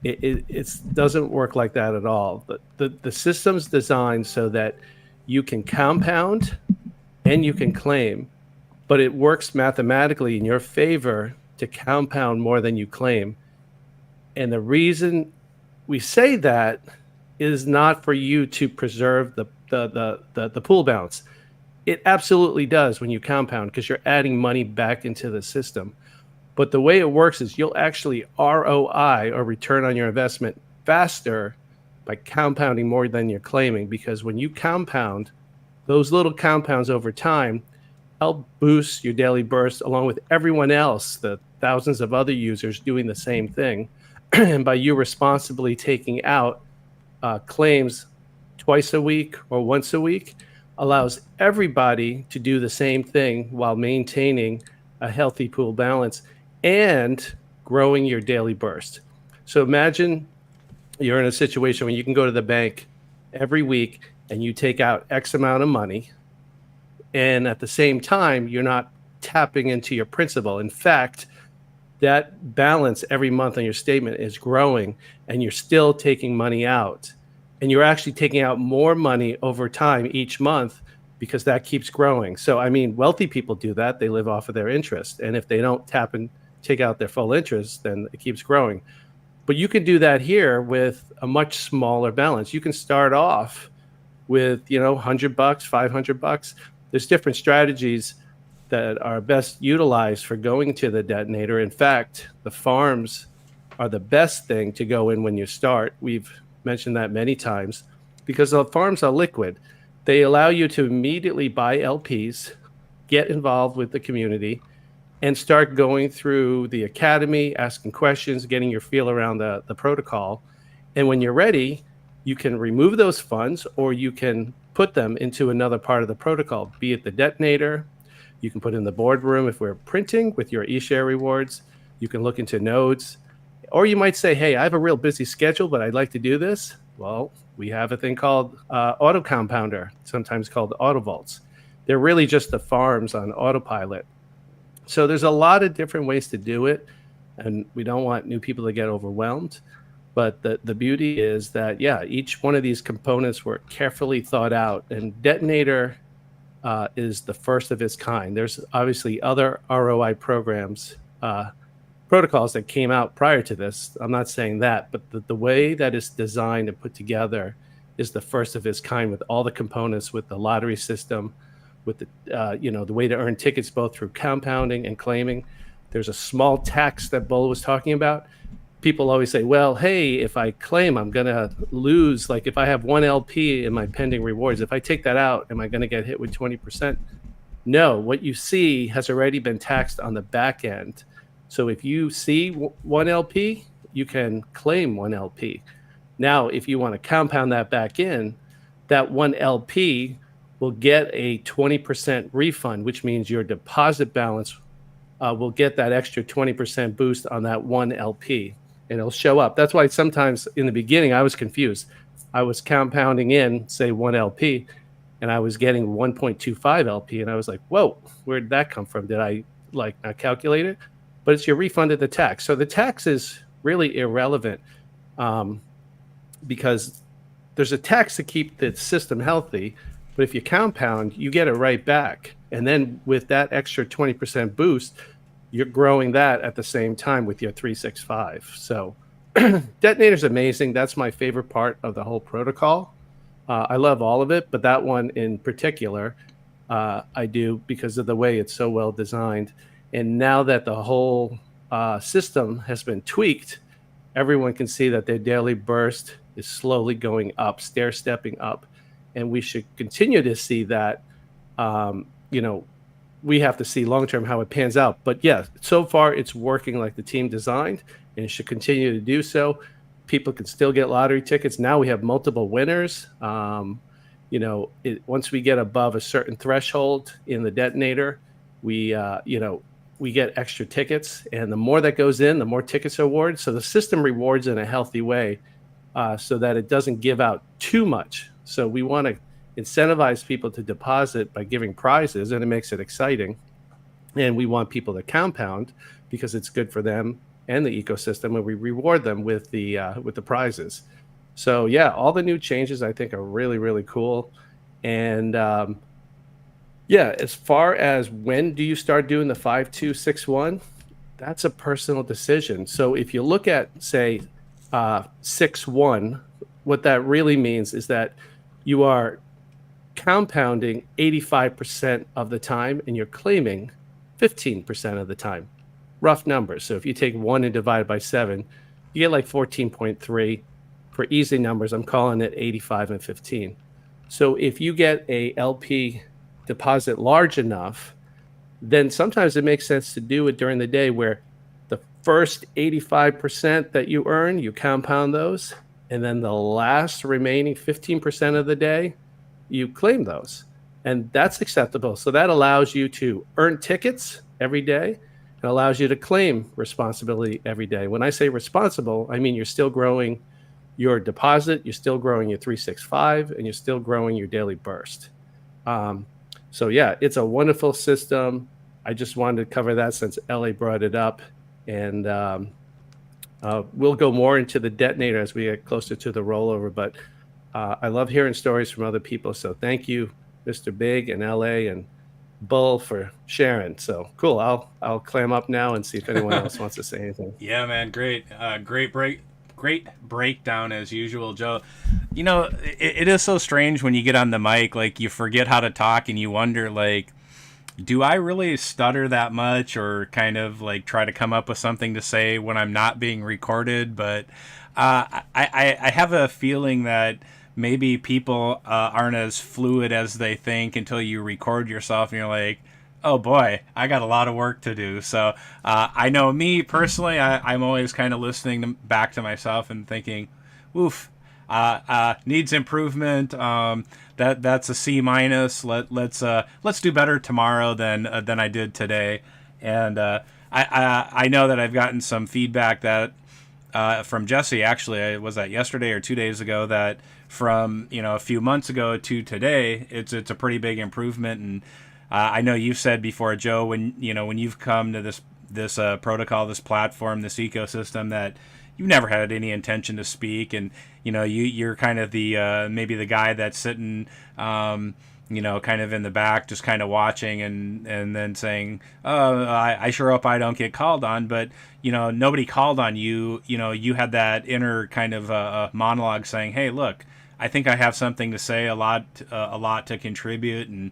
It doesn't work like that at all. The system's designed so that you can compound and you can claim, but it works mathematically in your favor to compound more than you claim. And the reason we say that is not for you to preserve the pool balance. It absolutely does when you compound, because you're adding money back into the system. But the way it works is you'll actually ROI, or return on your investment, faster by compounding more than you're claiming. Because when you compound, those little compounds over time help boost your daily burst along with everyone else, the thousands of other users doing the same thing. And by you responsibly taking out claims twice a week or once a week, allows everybody to do the same thing while maintaining a healthy pool balance and growing your daily burst. So imagine you're in a situation where you can go to the bank every week and you take out X amount of money, and at the same time, you're not tapping into your principal. In fact, that balance every month on your statement is growing, and you're still taking money out. And you're actually taking out more money over time each month because that keeps growing. So, I mean, wealthy people do that. They live off of their interest. And if they don't tap and take out their full interest, then it keeps growing. But you can do that here with a much smaller balance. You can start off with, $100, $500. There's different strategies that are best utilized for going to the detonator. In fact, the farms are the best thing to go in when you start. We've mentioned that many times because the farms are liquid. They allow you to immediately buy LPs, get involved with the community, and start going through the academy, asking questions, getting your feel around the protocol. And when you're ready, you can remove those funds, or you can put them into another part of the protocol, be it the detonator. You can put in the boardroom if we're printing with your eShare rewards. You can look into nodes. Or you might say, hey, I have a real busy schedule, but I'd like to do this. Well, we have a thing called auto compounder, sometimes called auto vaults. They're really just the farms on autopilot. So there's a lot of different ways to do it, and we don't want new people to get overwhelmed. But the beauty is that, yeah, each one of these components were carefully thought out, and Detonator is the first of its kind. There's obviously other ROI programs, protocols that came out prior to this. I'm not saying that, but the way that it's designed and put together is the first of its kind, with all the components, with the lottery system, with the way to earn tickets both through compounding and claiming. There's a small tax that Bull was talking about. People always say, well, hey, if I claim, I'm going to lose. Like if I have one LP in my pending rewards, if I take that out, am I going to get hit with 20%? No, what you see has already been taxed on the back end. So if you see one LP, you can claim one LP. Now, if you want to compound that back in, that one LP will get a 20% refund, which means your deposit balance will get that extra 20% boost on that one LP, and it'll show up. That's why sometimes in the beginning I was confused. I was compounding in, say, 1 LP, and I was getting 1.25 LP, and I was like, whoa, where did that come from? Did I like not calculate it? But it's your refund of the tax. So the tax is really irrelevant, because there's a tax to keep the system healthy, but if you compound, you get it right back. And then with that extra 20% boost, you're growing that at the same time with your 365. So Detonator's amazing. That's my favorite part of the whole protocol. I love all of it, but that one in particular, I do because of the way it's so well designed. And now that the whole system has been tweaked, everyone can see that their daily burst is slowly going up, stair-stepping up. And we should continue to see that. We have to see long-term how it pans out. But yeah, so far it's working like the team designed, and it should continue to do so. People can still get lottery tickets. Now we have multiple winners. Once we get above a certain threshold in the Detonator, we get extra tickets, and the more that goes in, the more tickets are awarded. So the system rewards in a healthy way, so that it doesn't give out too much. So we want to incentivize people to deposit by giving prizes, and it makes it exciting. And we want people to compound because it's good for them and the ecosystem, and we reward them with the prizes. So yeah, all the new changes I think are really, really cool. And as far as when do you start doing the 5261, that's a personal decision. So if you look at, say, 61, what that really means is that you are compounding 85% of the time and you're claiming 15% of the time. Rough numbers. So if you take 1 and divide by 7, you get like 14.3. For easy numbers, I'm calling it 85 and 15. So if you get a LP deposit large enough, then sometimes it makes sense to do it during the day, where the first 85% that you earn, you compound those, and then the last remaining 15% of the day, you claim those. And that's acceptable. So that allows you to earn tickets every day and allows you to claim responsibility every day. When I say responsible, I mean you're still growing your deposit, you're still growing your 365, and you're still growing your daily burst. So yeah, it's a wonderful system. I just wanted to cover that since LA brought it up. And we'll go more into the Detonator as we get closer to the rollover. But I love hearing stories from other people. So thank you, Mr. Big and LA and Bull, for sharing. So cool. I'll clam up now and see if anyone else wants to say anything. Yeah, man. Great breakdown as usual, Joe. It is so strange when you get on the mic, like you forget how to talk and you wonder, like, do I really stutter that much, or kind of like try to come up with something to say when I'm not being recorded? But I have a feeling that maybe people aren't as fluid as they think until you record yourself and you're like, oh boy, I got a lot of work to do. So I know me personally, I'm always kind of listening back to myself and thinking, oof, needs improvement. That's a C minus. Let's do better tomorrow than I did today. And I know that I've gotten some feedback that from Jesse, actually, was that yesterday or 2 days ago, that from a few months ago to today, it's a pretty big improvement. And I know you've said before, Joe, when you've come to this protocol, this platform, this ecosystem, that you've never had any intention to speak, and you're kind of the maybe the guy that's sitting kind of in the back, just kind of watching and then saying, oh, I sure hope I don't get called on. But nobody called on you. You had that inner kind of monologue saying, hey, look, I think I have something to say, a lot to contribute. And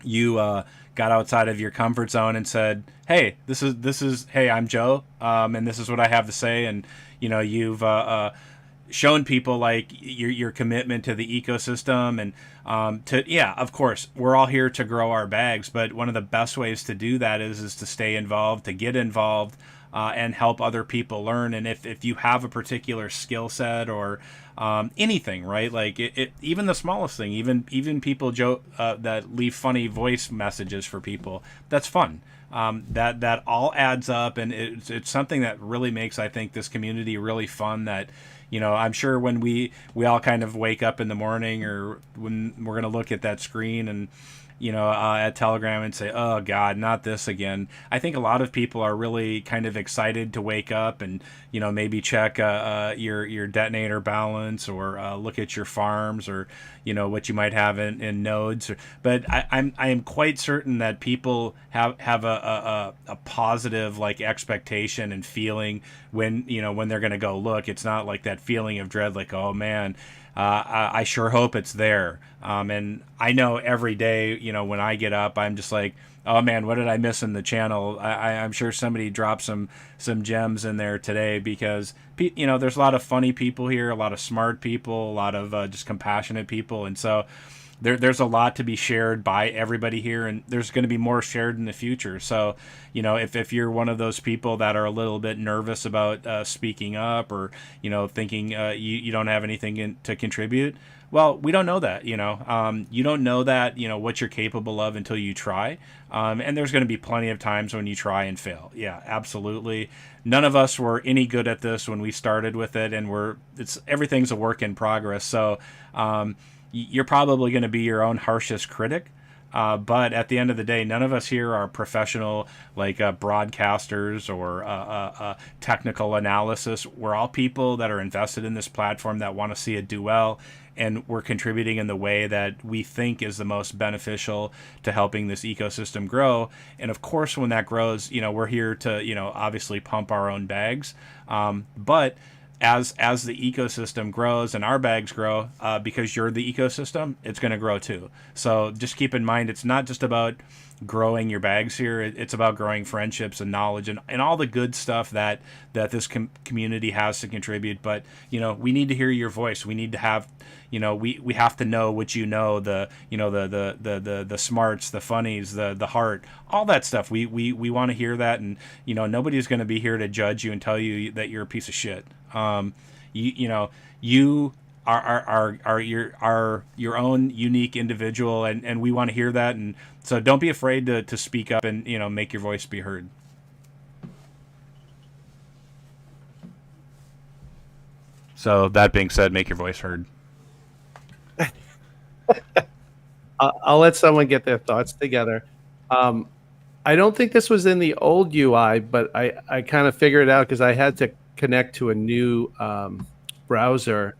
you got outside of your comfort zone and said, hey, this is hey, I'm Joe, and this is what I have to say. And you've shown people like your commitment to the ecosystem, and of course we're all here to grow our bags, but one of the best ways to do that is to stay involved, to get involved, and help other people learn. And if you have a particular skill set or anything, right? Like it even the smallest thing, even people, Joe, that leave funny voice messages for people, that's fun. that all adds up, and it's something that really makes, I think, this community really fun. That, I'm sure when we all kind of wake up in the morning, or when we're going to look at that screen and at Telegram and say, oh God, not this again. I think a lot of people are really kind of excited to wake up and, maybe check your detonator balance, or look at your farms, or, what you might have in nodes. But I am quite certain that people have a positive like expectation and feeling when, when they're going to go look. It's not like that feeling of dread, like, oh man, I sure hope it's there. And I know every day, when I get up, I'm just like, oh man, what did I miss in the channel? I'm sure somebody dropped some gems in there today, because, there's a lot of funny people here, a lot of smart people, a lot of just compassionate people. And so there's a lot to be shared by everybody here, and there's going to be more shared in the future. So, if you're one of those people that are a little bit nervous about speaking up, or, thinking you don't have anything to contribute, well, we don't know that. You don't know that, what you're capable of until you try. And there's going to be plenty of times when you try and fail. Yeah, absolutely. None of us were any good at this when we started with it, and everything's a work in progress. So, you're probably going to be your own harshest critic. But at the end of the day, none of us here are professional, like broadcasters or technical analysis. We're all people that are invested in this platform that want to see it do well, and we're contributing in the way that we think is the most beneficial to helping this ecosystem grow. And of course, when that grows, we're here to, obviously pump our own bags. But as the ecosystem grows and our bags grow, because you're the ecosystem, it's going to grow too. So just keep in mind, it's not just about growing your bags here. It's about growing friendships and knowledge and all the good stuff that this community has to contribute. But, we need to hear your voice. We need to have, we have to know what the smarts, the funnies, the heart, all that stuff. We want to hear that. And, nobody's going to be here to judge you and tell you that you're a piece of shit. You are your own unique individual, and we want to hear that. And so don't be afraid to speak up and, make your voice be heard. So that being said, make your voice heard. I'll let someone get their thoughts together. I don't think this was in the old UI, but I kind of figured it out because I had to connect to a new browser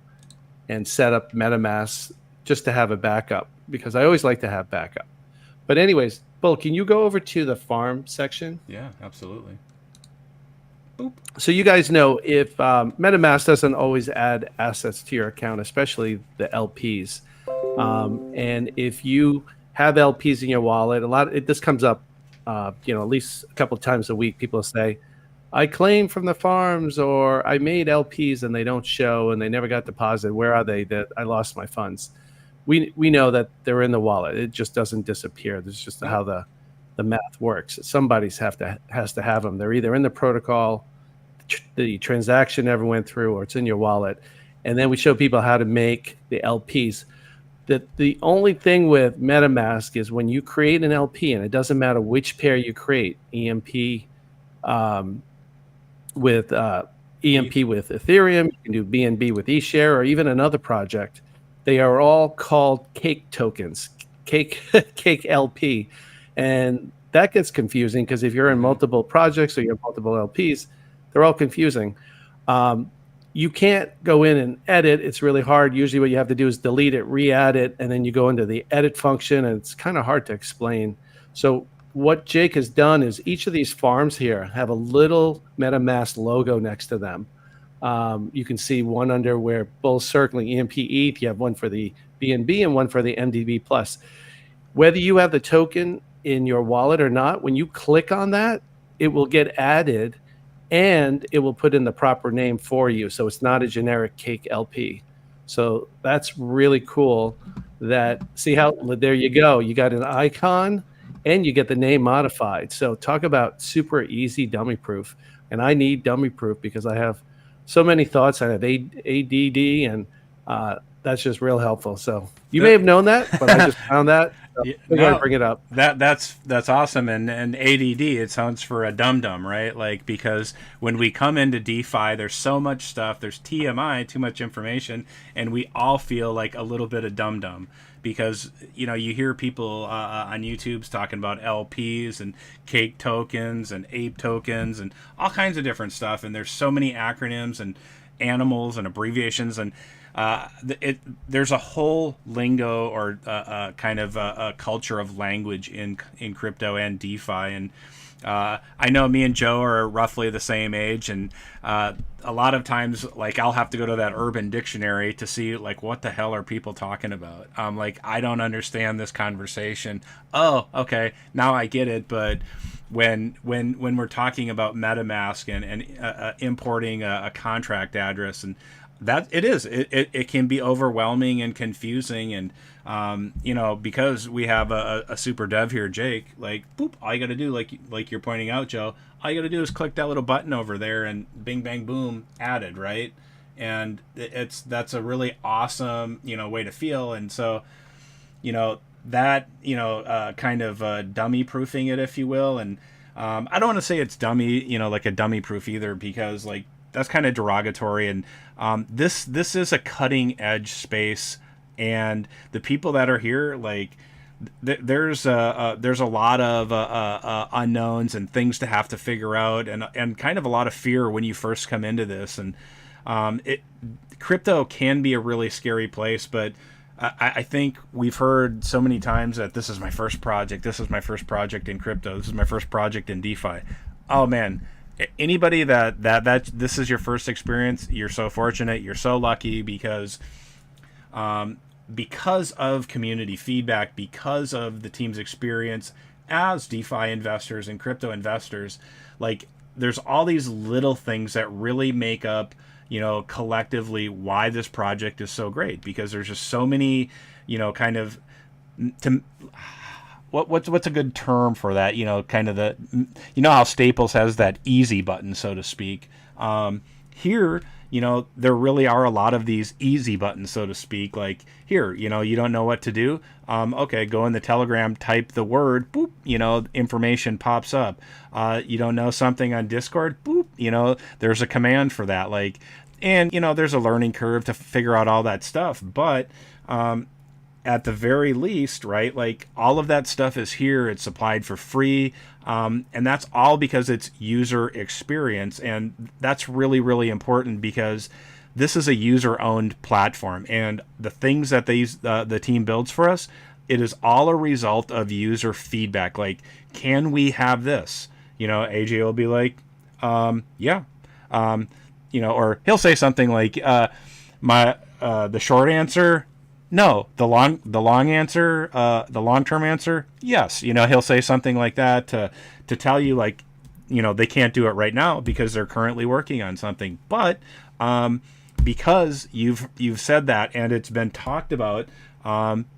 and set up Metamask just to have a backup, because I always like to have backup. But anyways, Bull, can you go over to the farm section? Yeah, absolutely. Boop. So you guys know, if Metamask doesn't always add assets to your account, especially the LPs. And if you have LPs in your wallet, this comes up, at least a couple of times a week. People say, I claim from the farms, or I made LPs and they don't show and they never got deposited. Where are they? That I lost my funds. We know that they're in the wallet. It just doesn't disappear. That's just how the math works. Somebody's has to have them. They're either in the protocol, the transaction never went through, or it's in your wallet. And then we show people how to make the LPs. The only thing with MetaMask is when you create an LP, and it doesn't matter which pair you create, EMP with EMP with Ethereum, you can do BNB with eShare, or even another project. They are all called cake tokens, cake LP. And that gets confusing, because if you're in multiple projects or you have multiple LPs, they're all confusing. You can't go in and edit. It's really hard. Usually what you have to do is delete it, re-add it, and then you go into the edit function, and it's kind of hard to explain. So what Jake has done is each of these farms here have a little MetaMask logo next to them. You can see one under where Bull's circling EMP ETH. You have one for the BNB and one for the MDB Plus. Whether you have the token in your wallet or not, when you click on that, it will get added, and it will put in the proper name for you. So it's not a generic cake LP. So that's really cool. See how, there you go. You got an icon and you get the name modified. So talk about super easy dummy proof. And I need dummy proof because I have so many thoughts. I have ADD, and That's just real helpful. So you may have known that, but I just found that. So Yeah, I gotta no, bring it up. that's awesome. And ADD, it sounds for a dum dum, right? Like, because when we come into DeFi, there's so much stuff. There's TMI, too much information, and we all feel like a little bit of dum dum because you hear people on YouTube's talking about LPs and cake tokens and ape tokens and all kinds of different stuff, and there's so many acronyms and animals and abbreviations and there's a whole lingo or kind of a culture of language in crypto and DeFi, and I know me and Joe are roughly the same age, and a lot of times, like, I'll have to go to that Urban Dictionary to see, like, what the hell are people talking about? Like, I don't understand this conversation. Oh, okay, now I get it. But when we're talking about MetaMask and importing a contract address, and that it can be overwhelming and confusing, and because we have a super dev here, Jake, like, boop, all you got to do, like you're pointing out, Joe, all you got to do is click that little button over there and bing bang boom, added, right? And that's a really awesome way to feel. And so that kind of dummy proofing it, if you will. And I don't want to say it's dummy, like a dummy proof either, because, like, that's kind of derogatory. And this is a cutting edge space, and the people that are here, like, there's a lot of unknowns and things to have to figure out, and kind of a lot of fear when you first come into this. And crypto can be a really scary place, but I think we've heard so many times that this is my first project. This is my first project in crypto. This is my first project in DeFi. Oh man, anybody that this is your first experience, you're so fortunate. You're so lucky because of community feedback, because of the team's experience as DeFi investors and crypto investors. Like, there's all these little things that really make up, collectively why this project is so great, because there's just so many, kind of, what's a good term for that? Kind of the, how Staples has that easy button, so to speak. Here, there really are a lot of these easy buttons, so to speak. Like, here, you don't know what to do. Okay, go in the Telegram, type the word, boop, information pops up. You don't know something on Discord, boop, there's a command for that. Like, and, there's a learning curve to figure out all that stuff. But at the very least, right, like, all of that stuff is here. It's supplied for free. And that's all because it's user experience. And that's really, really important, because this is a user-owned platform. And the things that the team builds for us, it is all a result of user feedback. Like, can we have this? AJ will be like, yeah. Or he'll say something like, the short answer, no. The long answer, the long-term answer, yes. He'll say something like that to tell you, like, they can't do it right now because they're currently working on something. But because you've said that and it's been talked about,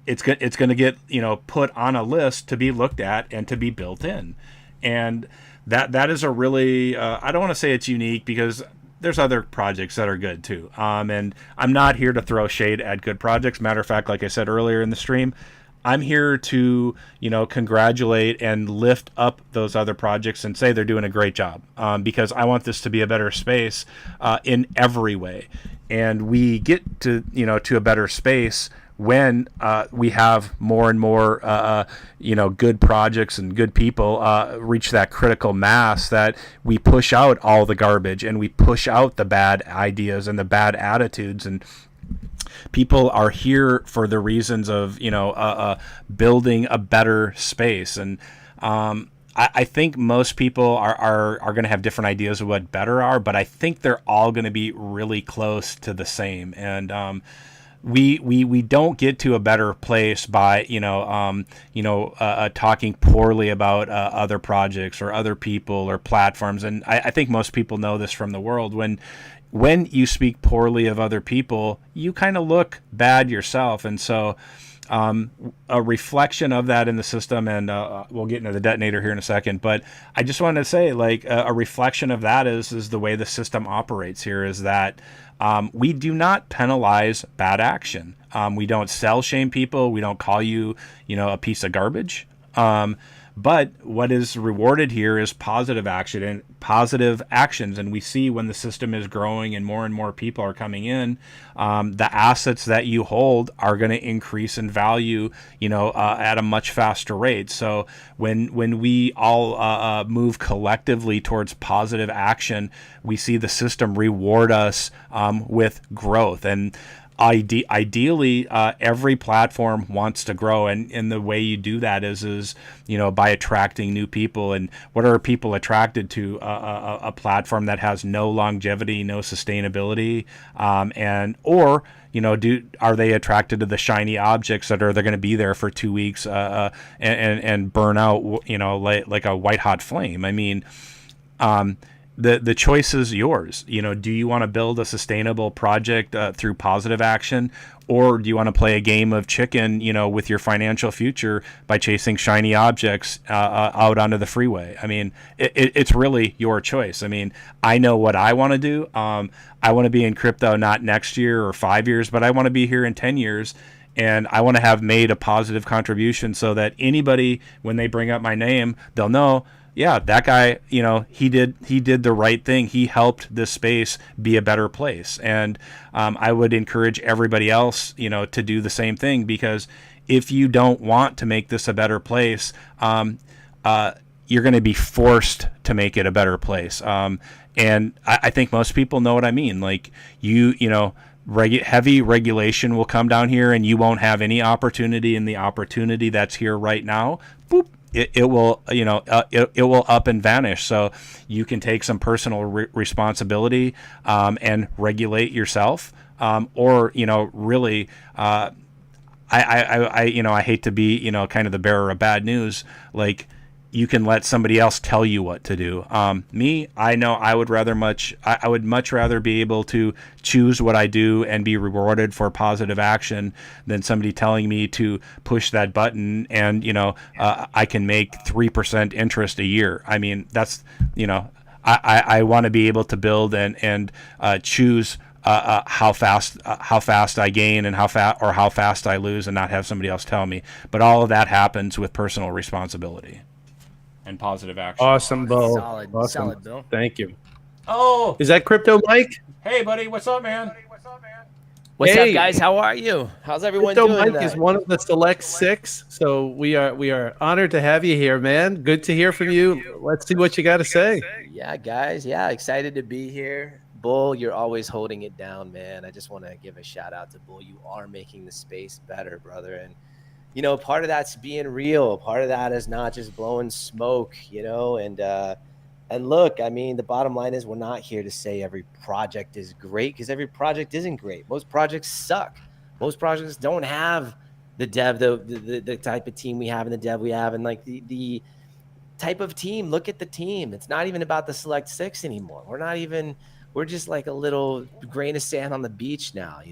it's going to get put on a list to be looked at and to be built in. And that is a really I don't want to say it's unique, because there's other projects that are good too. And I'm not here to throw shade at good projects. Matter of fact, like I said earlier in the stream, I'm here to, congratulate and lift up those other projects and say they're doing a great job, because I want this to be a better space in every way. And we get to, to a better space when we have more and more, good projects and good people reach that critical mass, that we push out all the garbage and we push out the bad ideas and the bad attitudes. And people are here for the reasons of, building a better space. And I think most people are going to have different ideas of what better are, but I think they're all going to be really close to the same. And we don't get to a better place by talking poorly about other projects or other people or platforms. And I think most people know this from the world. When you speak poorly of other people, you kind of look bad yourself. And so a reflection of that in the system, and we'll get into the detonator here in a second. But I just wanted to say, like, a reflection of that is the way the system operates here. Is that we do not penalize bad action. We don't sell shame people. We don't call you, a piece of garbage. But what is rewarded here is positive action and positive actions. And we see when the system is growing and more people are coming in, the assets that you hold are going to increase in value, at a much faster rate. So when we all move collectively towards positive action, we see the system reward us with growth. And ideally, every platform wants to grow, and the way you do that is by attracting new people. And what are people attracted to? A platform that has no longevity, no sustainability, are they attracted to the shiny objects that they're going to be there for 2 weeks and burn out, like a white hot flame? I mean, the choice is yours. Do you want to build a sustainable project through positive action, or do you want to play a game of chicken, with your financial future by chasing shiny objects out onto the freeway? I mean, it's really your choice. I mean, I know what I want to do. I want to be in crypto not next year or 5 years, but I want to be here in 10 years. And I want to have made a positive contribution so that anybody, when they bring up my name, they'll know, yeah, that guy, he did the right thing. He helped this space be a better place. And I would encourage everybody else, to do the same thing, because if you don't want to make this a better place, you're going to be forced to make it a better place. And I think most people know what I mean. Like, heavy regulation will come down here, and you won't have any opportunity, and the opportunity that's here right now, boop, it will it will up and vanish. So you can take some personal responsibility and regulate yourself, or really I hate to be kind of the bearer of bad news. Like, you can let somebody else tell you what to do. Me, I know I would much rather be able to choose what I do and be rewarded for positive action than somebody telling me to push that button and, I can make 3% interest a year. I mean, that's, I want to be able to build and choose how fast I gain and how fast I lose, and not have somebody else tell me. But all of that happens with personal responsibility and positive action. Awesome, Bo. Solid, awesome. solid, Bill. Thank you. Oh, Is that Crypto Mike? hey, buddy, what's up, man? What's Hey. up, guys? How are you? How's everyone Crypto doing Mike today? is one of the select 6, so we are honored to have you here, man. Good to hear from you. Let's see what you got to say. Yeah, guys. Yeah, excited to be here. Bull, you're always holding it down, man. I just want to give a shout out to Bull. You are making the space better, brother. And part of that's being real. Part of that is not just blowing smoke, and look, I mean, the bottom line is we're not here to say every project is great, because every project isn't great. Most projects suck. Most projects don't have the dev, the type of team we have, and the dev we have, and like the type of team. Look at the team. It's not even about the select 6 anymore. We're just like a little grain of sand on the beach now,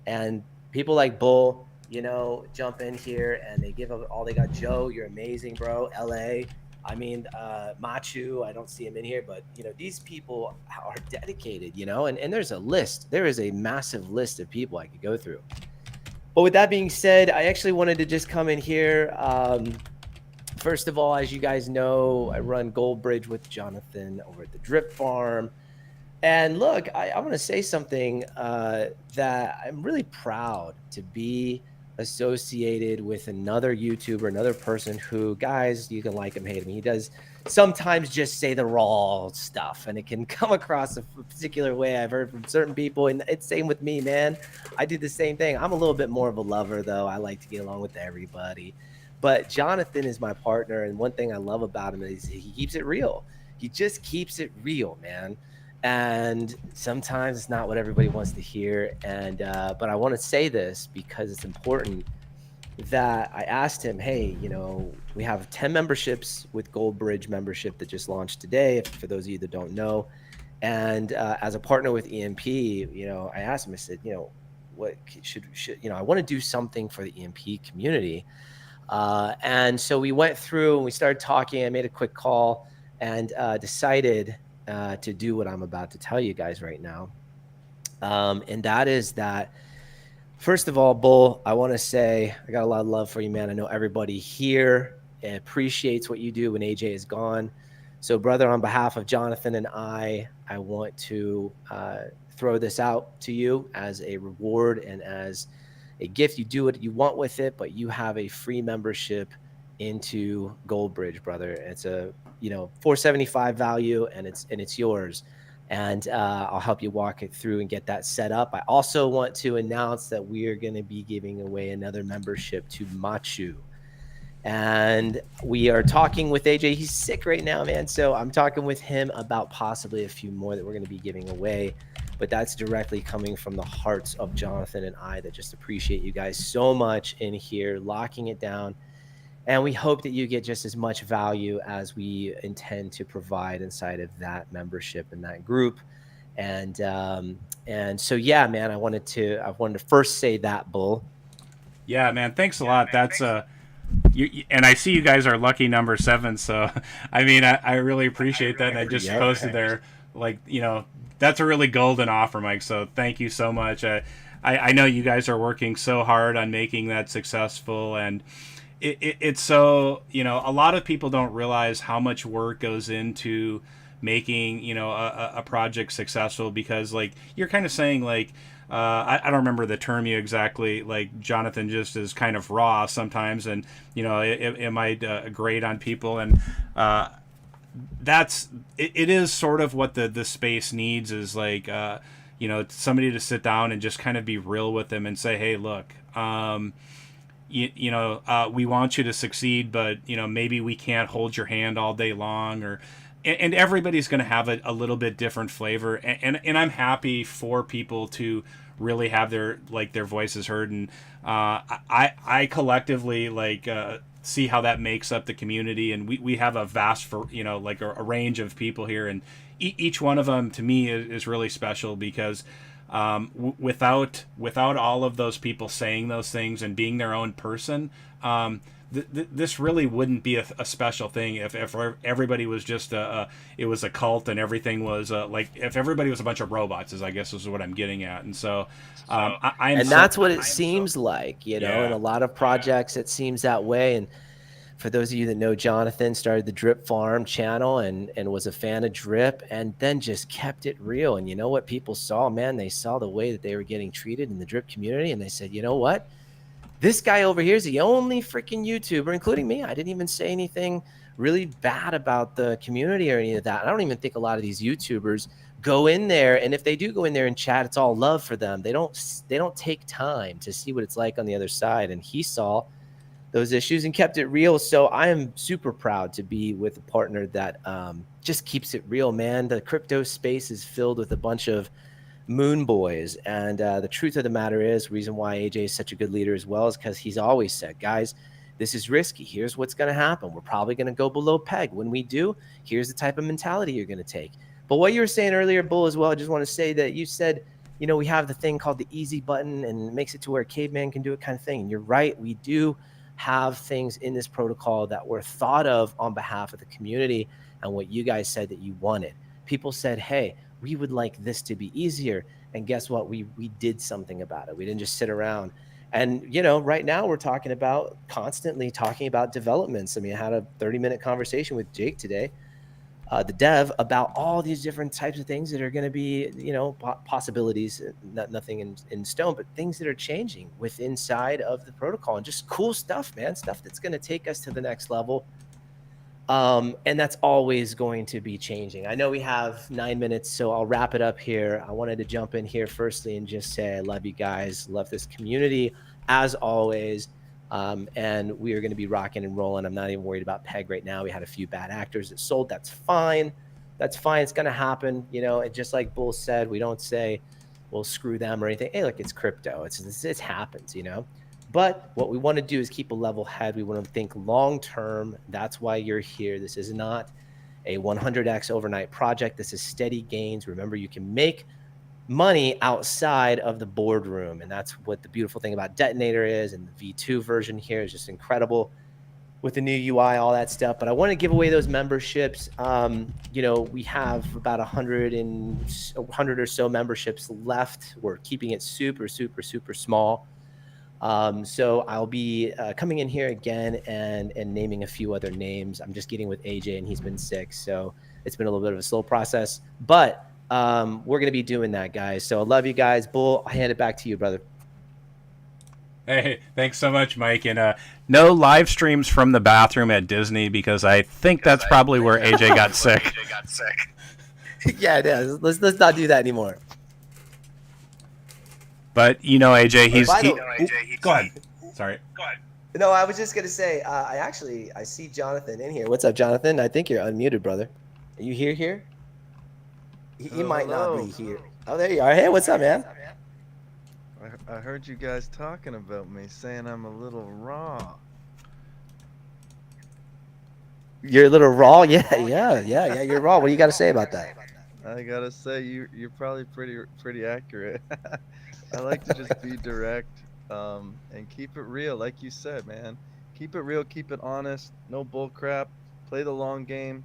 and people like Bull, jump in here and they give up all they got. Joe, you're amazing, bro. LA, I mean, Machu, I don't see him in here, but these people are dedicated, and there's a list. There is a massive list of people I could go through. But with that being said, I actually wanted to just come in here. First of all, as you guys know, I run Gold Bridge with Jonathan over at the Drip Farm. And look, I want to say something that I'm really proud to be associated with another YouTuber, another person who, guys, you can like him, hate him. He does sometimes just say the raw stuff, and it can come across a particular way. I've heard from certain people, and it's same with me, man. I do the same thing. I'm a little bit more of a lover, though. I like to get along with everybody. But Jonathan is my partner, and one thing I love about him is he keeps it real. He just keeps it real, man. And sometimes it's not what everybody wants to hear. And but I want to say this because it's important, that I asked him, hey, we have 10 memberships with Gold Bridge membership that just launched today, for those of you that don't know. And as a partner with EMP, I asked him, I said, should I want to do something for the EMP community. And so we went through and we started talking. I made a quick call and decided to do what I'm about to tell you guys right now. And that is that, first of all, Bull, I want to say I got a lot of love for you, man. I know everybody here appreciates what you do when AJ is gone. So, brother, on behalf of Jonathan and I want to throw this out to you as a reward and as a gift. You do what you want with it, but you have a free membership into Goldbridge, brother. It's a $475 value, and it's yours. And I'll help you walk it through and get that set up. I also want to announce that we are going to be giving away another membership to Machu. And we are talking with AJ. He's sick right now, man. So I'm talking with him about possibly a few more that we're going to be giving away. But that's directly coming from the hearts of Jonathan and I that just appreciate you guys so much in here, locking it down. And we hope that you get just as much value as we intend to provide inside of that membership and that group. And so, yeah, man, I wanted to first say that, Bull. Yeah, man. Thanks a lot. That's and I see you guys are lucky number 7. So, I mean, I really appreciate that. And I just posted there, like, that's a really golden offer, Mike. So thank you so much. I know you guys are working so hard on making that successful, and it's so, a lot of people don't realize how much work goes into making, a project successful, because, like, you're kind of saying, like, I don't remember the term you exactly, like, Jonathan just is kind of raw sometimes, and, it might grate on people, and it is sort of what the space needs, is like, somebody to sit down and just kind of be real with them and say, hey, look, we want you to succeed, but maybe we can't hold your hand all day long, and everybody's going to have a little bit different flavor, and I'm happy for people to really have their voices heard, and I collectively see how that makes up the community, and we have a vast a range of people here, and each one of them to me is really special, because without all of those people saying those things and being their own person, this really wouldn't be a special thing if everybody was just it was a cult, and everything was if everybody was a bunch of robots, I guess is what I'm getting at. And so that's what it seems like, in a lot of projects it seems that way. And for those of you that know, Jonathan started the Drip Farm channel and was a fan of Drip, and then just kept it real. And you know what people saw, man? They saw the way that they were getting treated in the Drip community, and they said, you know what? This guy over here is the only freaking YouTuber, including me. I didn't even say anything really bad about the community or any of that. I don't even think a lot of these YouTubers go in there, and if they do go in there and chat, it's all love for them. They don't take time to see what it's like on the other side. And he saw those issues and kept it real. So I am super proud to be with a partner that just keeps it real, man. The crypto space is filled with a bunch of moon boys, and the truth of the matter is, reason why AJ is such a good leader as well is because he's always said, guys, this is risky. Here's what's going to happen. We're probably going to go below peg. When we do, here's the type of mentality you're going to take. But what you were saying earlier, Bull, as well, I just want to say that you said, we have the thing called the easy button, and it makes it to where a caveman can do it, kind of thing. And you're right. We do have things in this protocol that were thought of on behalf of the community, and what you guys said that you wanted. People said, hey, we would like this to be easier. And guess what? We did something about it. We didn't just sit around. And, right now we're constantly talking about developments. I mean, I had a 30-minute conversation with Jake today, the dev, about all these different types of things that are going to be, possibilities, nothing in stone, but things that are changing with inside of the protocol, and just cool stuff, man, stuff that's going to take us to the next level. And that's always going to be changing. I know we have 9 minutes, so I'll wrap it up here. I wanted to jump in here firstly and just say I love you guys, love this community as always. And we are going to be rocking and rolling. I'm not even worried about PEG right now. We had a few bad actors that sold. That's fine. It's going to happen. And just like Bull said, we don't say, well, screw them or anything. Hey, look, it's crypto. It happens, But what we want to do is keep a level head. We want to think long term. That's why you're here. This is not a 100x overnight project. This is steady gains. Remember, you can make money outside of the boardroom. And that's what the beautiful thing about Detonator is. And the V2 version here is just incredible with the new UI, all that stuff. But I want to give away those memberships. You know, we have about 100 or so memberships left. We're keeping it super, super, super small. So I'll be coming in here again and naming a few other names. I'm just getting with AJ, and he's been sick, so it's been a little bit of a slow process. But we're going to be doing that, guys. So I love you guys. Bull, I hand it back to you, brother. Hey, thanks so much, Mike. And no live streams from the bathroom at Disney, because I think that's probably where AJ got sick. Yeah, it is. Let's not do that anymore. But you know, AJ, Go ahead. Sorry. No, I was just gonna say, I see Jonathan in here. What's up, Jonathan? I think you're unmuted, brother. Are you here? He might not be here. Oh, there you are. Hey, what's up, man? I heard you guys talking about me, saying I'm a little raw. You're a little raw. Yeah. You're raw. What do you got to say about that? I gotta say, you're probably pretty accurate. I like to just be direct, and keep it real, like you said, man. Keep it real, keep it honest, no bull crap. Play the long game.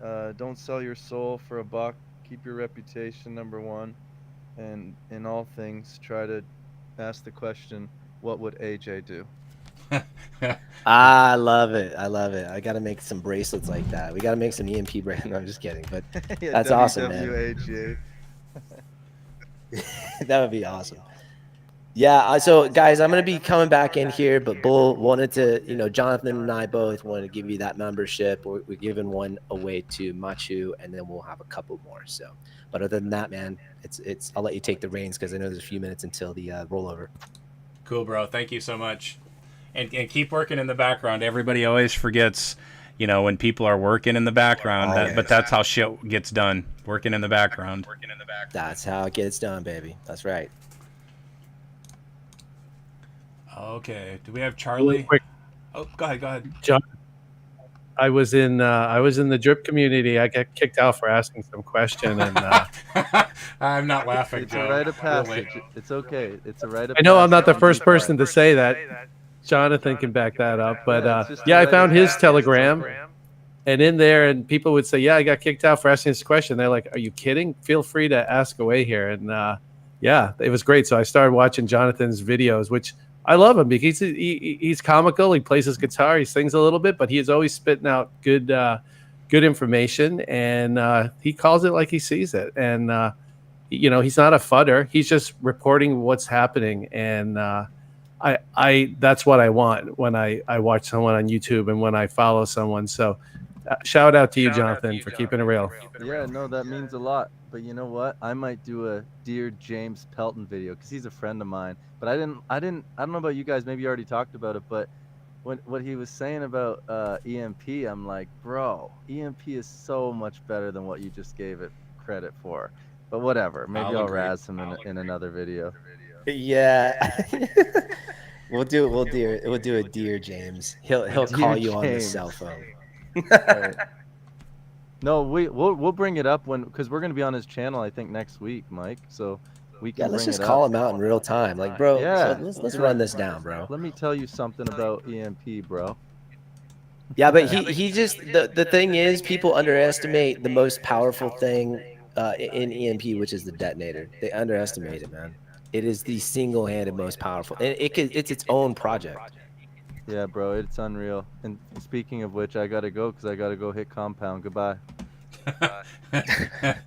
Don't sell your soul for a buck. Keep your reputation number one, and in all things, try to ask the question, what would AJ do? I love it. I got to make some bracelets like that. We got to make some EMP bracelets. No, I'm just kidding, but Yeah, that's awesome, man. WWAJ. That would be awesome. Yeah. So, guys, I'm going to be coming back in here, but Bull wanted to, Jonathan and I both wanted to give you that membership. We're giving one away to Machu, and then we'll have a couple more. So, but other than that, man, it's. I'll let you take the reins because I know there's a few minutes until the rollover. Cool, bro. Thank you so much. And keep working in the background. Everybody always forgets, when people are working in the background. But that's how shit gets done. Working in the background. That's how it gets done, baby. That's right. Okay. Do we have Charlie? Quick. Oh, go ahead. John, I was in the drip community. I got kicked out for asking some question, and I'm not laughing. It's Joe. a rite of passage. It's okay. It's a rite of I know I'm not the passage. first person to say that. Jonathan can back that up, but I found his Telegram, and in there, and people would say, "Yeah, I got kicked out for asking this question." They're like, "Are you kidding? Feel free to ask away here." And yeah, it was great. So I started watching Jonathan's videos, which I love him because he's comical. He plays his guitar, he sings a little bit, but he is always spitting out good information, and he calls it like he sees it. And he's not a fudder. He's just reporting what's happening, and I that's what I want when I watch someone on YouTube and when I follow someone. So shout out to you, Jonathan, for keeping it real. Yeah, no, that means a lot. But you know what? I might do a Dear James Pelton video because he's a friend of mine. But I don't know about you guys. Maybe you already talked about it. But what he was saying about EMP, I'm like, bro, EMP is so much better than what you just gave it credit for. But whatever. Maybe I'll razz him in another video. Yeah. We'll do a Dear James. He'll call you on his cell phone. Right. No, we'll bring it up because we're gonna be on his channel I think next week, Mike. So we can. Yeah, let's bring just it call up. him out in real time, like, bro. Yeah, so let's run this down, bro. Let me tell you something about EMP, bro. Yeah, but he just the thing is, people underestimate the most powerful thing in EMP, which is the detonator. They underestimate it, man. It is the single-handed most powerful, and it's its own project. Yeah, bro, it's unreal. And speaking of which, I gotta go because I gotta go hit compound. Goodbye.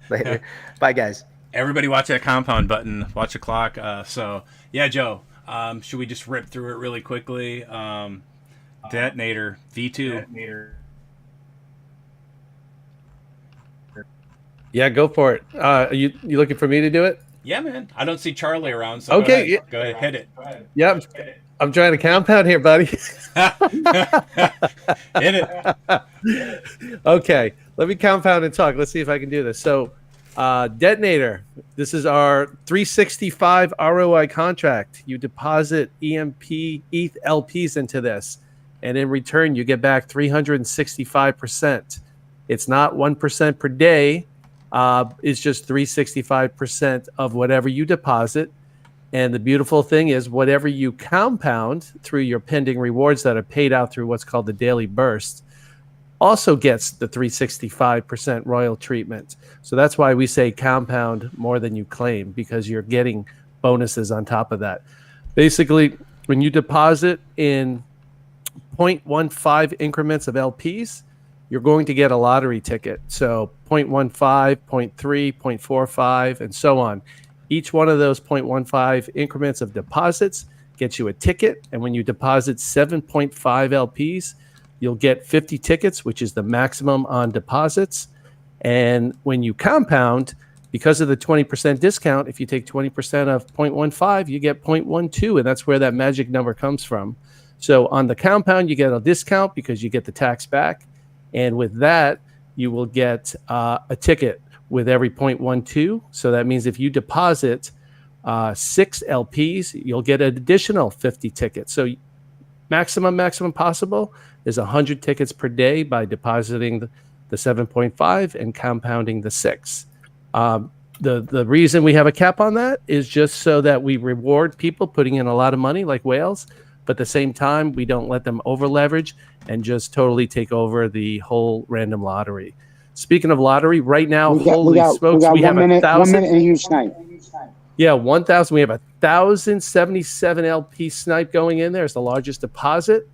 Later. Bye, guys. Everybody watch that compound button. Watch the clock. So, yeah, Joe, should we just rip through it really quickly? Detonator, V2. Yeah, go for it. You looking for me to do it? Yeah, man. I don't see Charlie around, so Okay, go ahead, hit it. Yeah, I'm trying to compound here, buddy. Hit it. Okay, let me compound and talk. Let's see if I can do this. So, Detonator, this is our 365 ROI contract. You deposit EMP ETH LPs into this, and in return, you get back 365%. It's not 1% per day. is just 365% of whatever you deposit. And the beautiful thing is whatever you compound through your pending rewards that are paid out through what's called the daily burst also gets the 365% royal treatment. So that's why we say compound more than you claim, because you're getting bonuses on top of that. Basically, when you deposit in 0.15 increments of LPs, you're going to get a lottery ticket. So 0.15, 0.3, 0.45, and so on. Each one of those 0.15 increments of deposits gets you a ticket. And when you deposit 7.5 LPs, you'll get 50 tickets, which is the maximum on deposits. And when you compound, because of the 20% discount, if you take 20% of 0.15, you get 0.12, and that's where that magic number comes from. So on the compound, you get a discount because you get the tax back. And with that, you will get a ticket with every 0.12. So that means if you deposit 6 LPs, you'll get an additional 50 tickets. So maximum possible is 100 tickets per day by depositing the 7.5 and compounding the 6. The reason we have a cap on that is just so that we reward people putting in a lot of money like whales, but at the same time, we don't let them over leverage and just totally take over the whole random lottery. Speaking of lottery, right now, holy smokes, we have 1,000. 1 minute and a huge snipe. Yeah, 1,000. We have 1,077 LP snipe going in there. It's the largest deposit.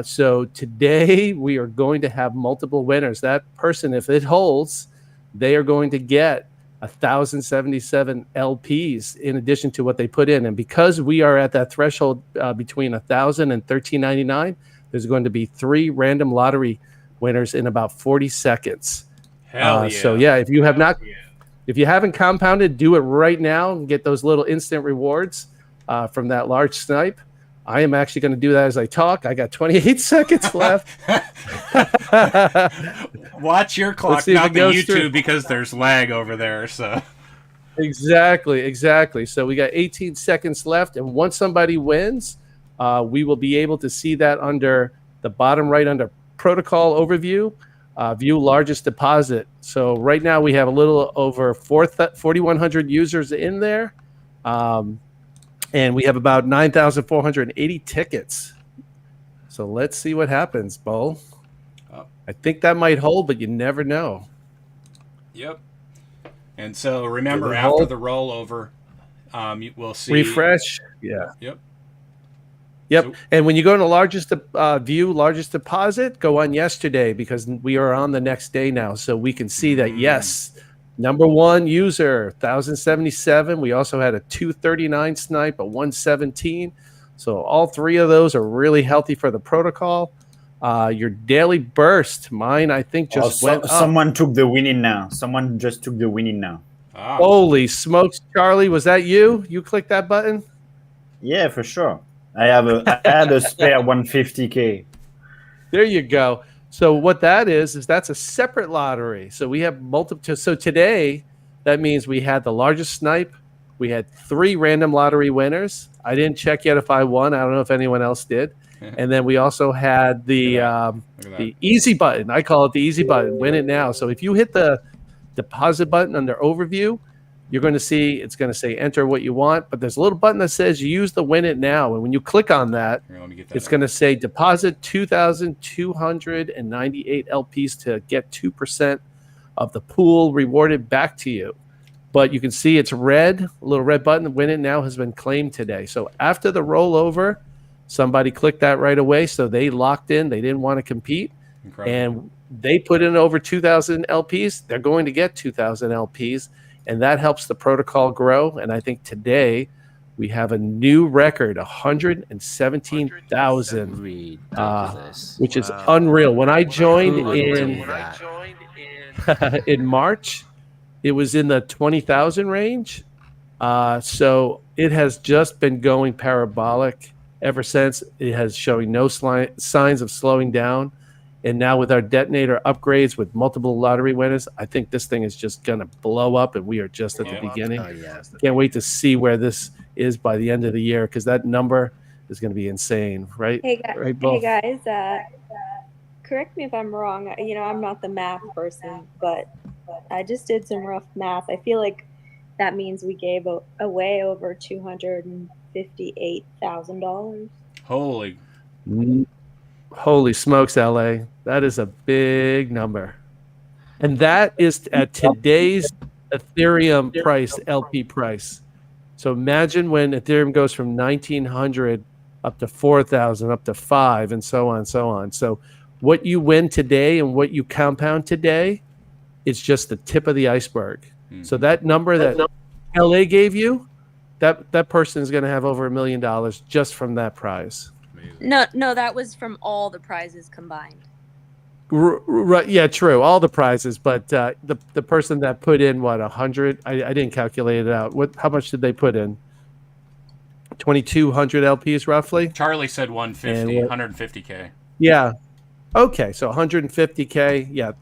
So today we are going to have multiple winners. That person, if it holds, they are going to get 1,077 LPs in addition to what they put in. And because we are at that threshold between 1,000 and 1,399, there's going to be 3 random lottery winners in about 40 seconds. Hell yeah. So yeah, if you have not, if you haven't compounded, do it right now and get those little instant rewards from that large snipe. I am actually going to do that as I talk. I got 28 seconds left. Watch your clock, not the YouTube, because there's lag over there. So exactly. So we got 18 seconds left, and once somebody wins, we will be able to see that under the bottom right under protocol overview, view largest deposit. So right now we have a little over 4,100 users in there. And we have about 9,480 tickets. So let's see what happens, Bo. I think that might hold, but you never know. Yep. And so remember, after the rollover, we'll see. Refresh. Yeah. Yep. So, and when you go to largest view, largest deposit, go on yesterday, because we are on the next day now. So we can see that, yes, number one user, 1,077. We also had a 239 snipe, a 117. So all 3 of those are really healthy for the protocol. Your daily burst, mine, I think, just went up. Someone took the winning now. Someone just took the winning now. Ah. Holy smokes, Charlie. Was that you? You clicked that button? Yeah, for sure. I had a spare 150K. There you go. So what that is that's a separate lottery. So we have multiple. So today, that means we had the largest snipe. We had 3 random lottery winners. I didn't check yet if I won. I don't know if anyone else did. And then we also had the easy button. I call it the easy button. Win it now. So if you hit the deposit button under overview, you're going to see it's going to say enter what you want. But there's a little button that says use the win it now. And when you click on that, it's going to say deposit 2,298 LPs to get 2% of the pool rewarded back to you. But you can see it's red, a little red button. Win it now has been claimed today. So after the rollover, somebody clicked that right away. So they locked in. They didn't want to compete. Incredible. And they put in over 2,000 LPs. They're going to get 2,000 LPs. And that helps the protocol grow. And I think today we have a new record, 117,000, which is unreal. When I joined in March, it was in the 20,000 range. So it has just been going parabolic ever since. It has showing no signs of slowing down. And now with our detonator upgrades with multiple lottery winners, I think this thing is just going to blow up, and we are just at the beginning. Can't wait to see where this is by the end of the year, because that number is going to be insane, right? Hey, right, hey guys, correct me if I'm wrong. You know, I'm not the math person, but I just did some rough math. I feel like that means we gave away over $258,000. Holy. Holy smokes, LA. That is a big number. And that is at today's Ethereum price, LP price. So imagine when Ethereum goes from 1,900 up to 4,000, up to 5, and so on and so on. So what you win today and what you compound today is just the tip of the iceberg. Mm-hmm. So that number that LA gave you, that person is going to have over $1 million just from that prize. No, that was from all the prizes combined. Right? Yeah, true. All the prizes, but the person that put in what 100, I didn't calculate it out. How much did they put in? 2,200 LPs roughly. Charlie said 150, 150K. Yeah. Okay, so 150K. Yeah,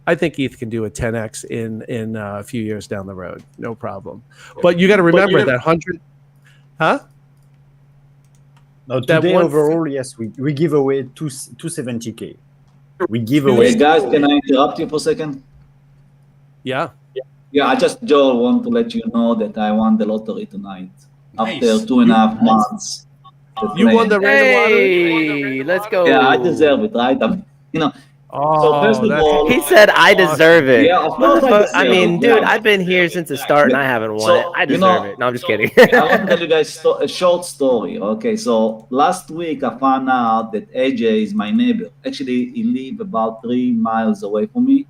I think ETH can do a 10x in a few years down the road, no problem. But you got to remember that 100. Huh? No, today overall, yes, we give away 270K. We give away. Hey guys, can I interrupt you for a second? Yeah. Yeah, Joe, want to let you know that I won the lottery tonight. Nice. After 2.5 months. You won the random lottery? Hey, let's go. Yeah, I deserve it, right? Oh, so first of all, he said, "I deserve it." Yeah, of course I mean, dude, I've been here since the start and I haven't won it. I deserve it. No, I'm just kidding. I want to tell you guys a short story. Okay, so last week I found out that AJ is my neighbor. Actually, he lives about 3 miles away from me.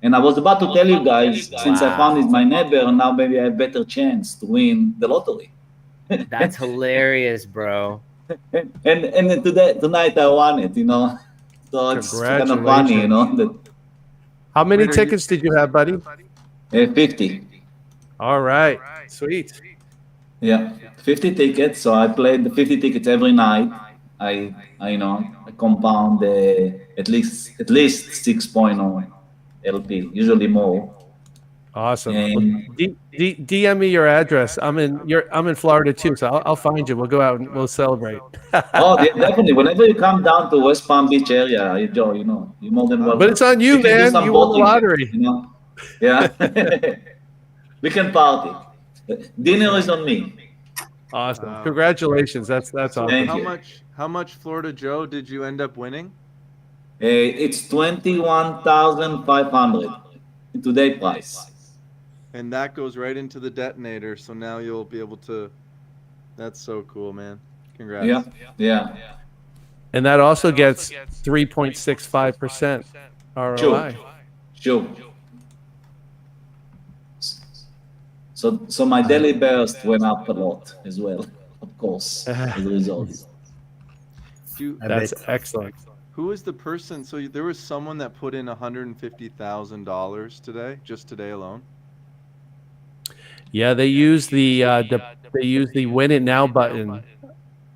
And I was about to tell you guys, since I found he's my neighbor, now maybe I have a better chance to win the lottery. That's hilarious, bro. And tonight I won it, So it's kind of funny, How many tickets did you have, buddy? 50. All right. Sweet. Yeah, 50 tickets. So I played the 50 tickets every night. I compound at least 6.0 LP, usually more. Awesome. And DM me your address. I'm in Florida too, so I'll find you. We'll go out and we'll celebrate. Definitely. Whenever you come down to West Palm Beach area, Joe, you're more than welcome. But it's on you, man. You won the lottery. Yeah. We can party. Dinner is on me. Awesome. Congratulations. That's awesome. Thank you. How much Florida Joe did you end up winning? It's 21,500 today price. And that goes right into the detonator, so now you'll be able to. That's so cool, man. Congrats. Yeah. And that also gets 3.65% ROI. Sure. So my daily burst went up a lot as well, of course, as a result. That's excellent. Who is the person? So there was someone that put in $150,000 today, just today alone. Yeah, they use the win it now button,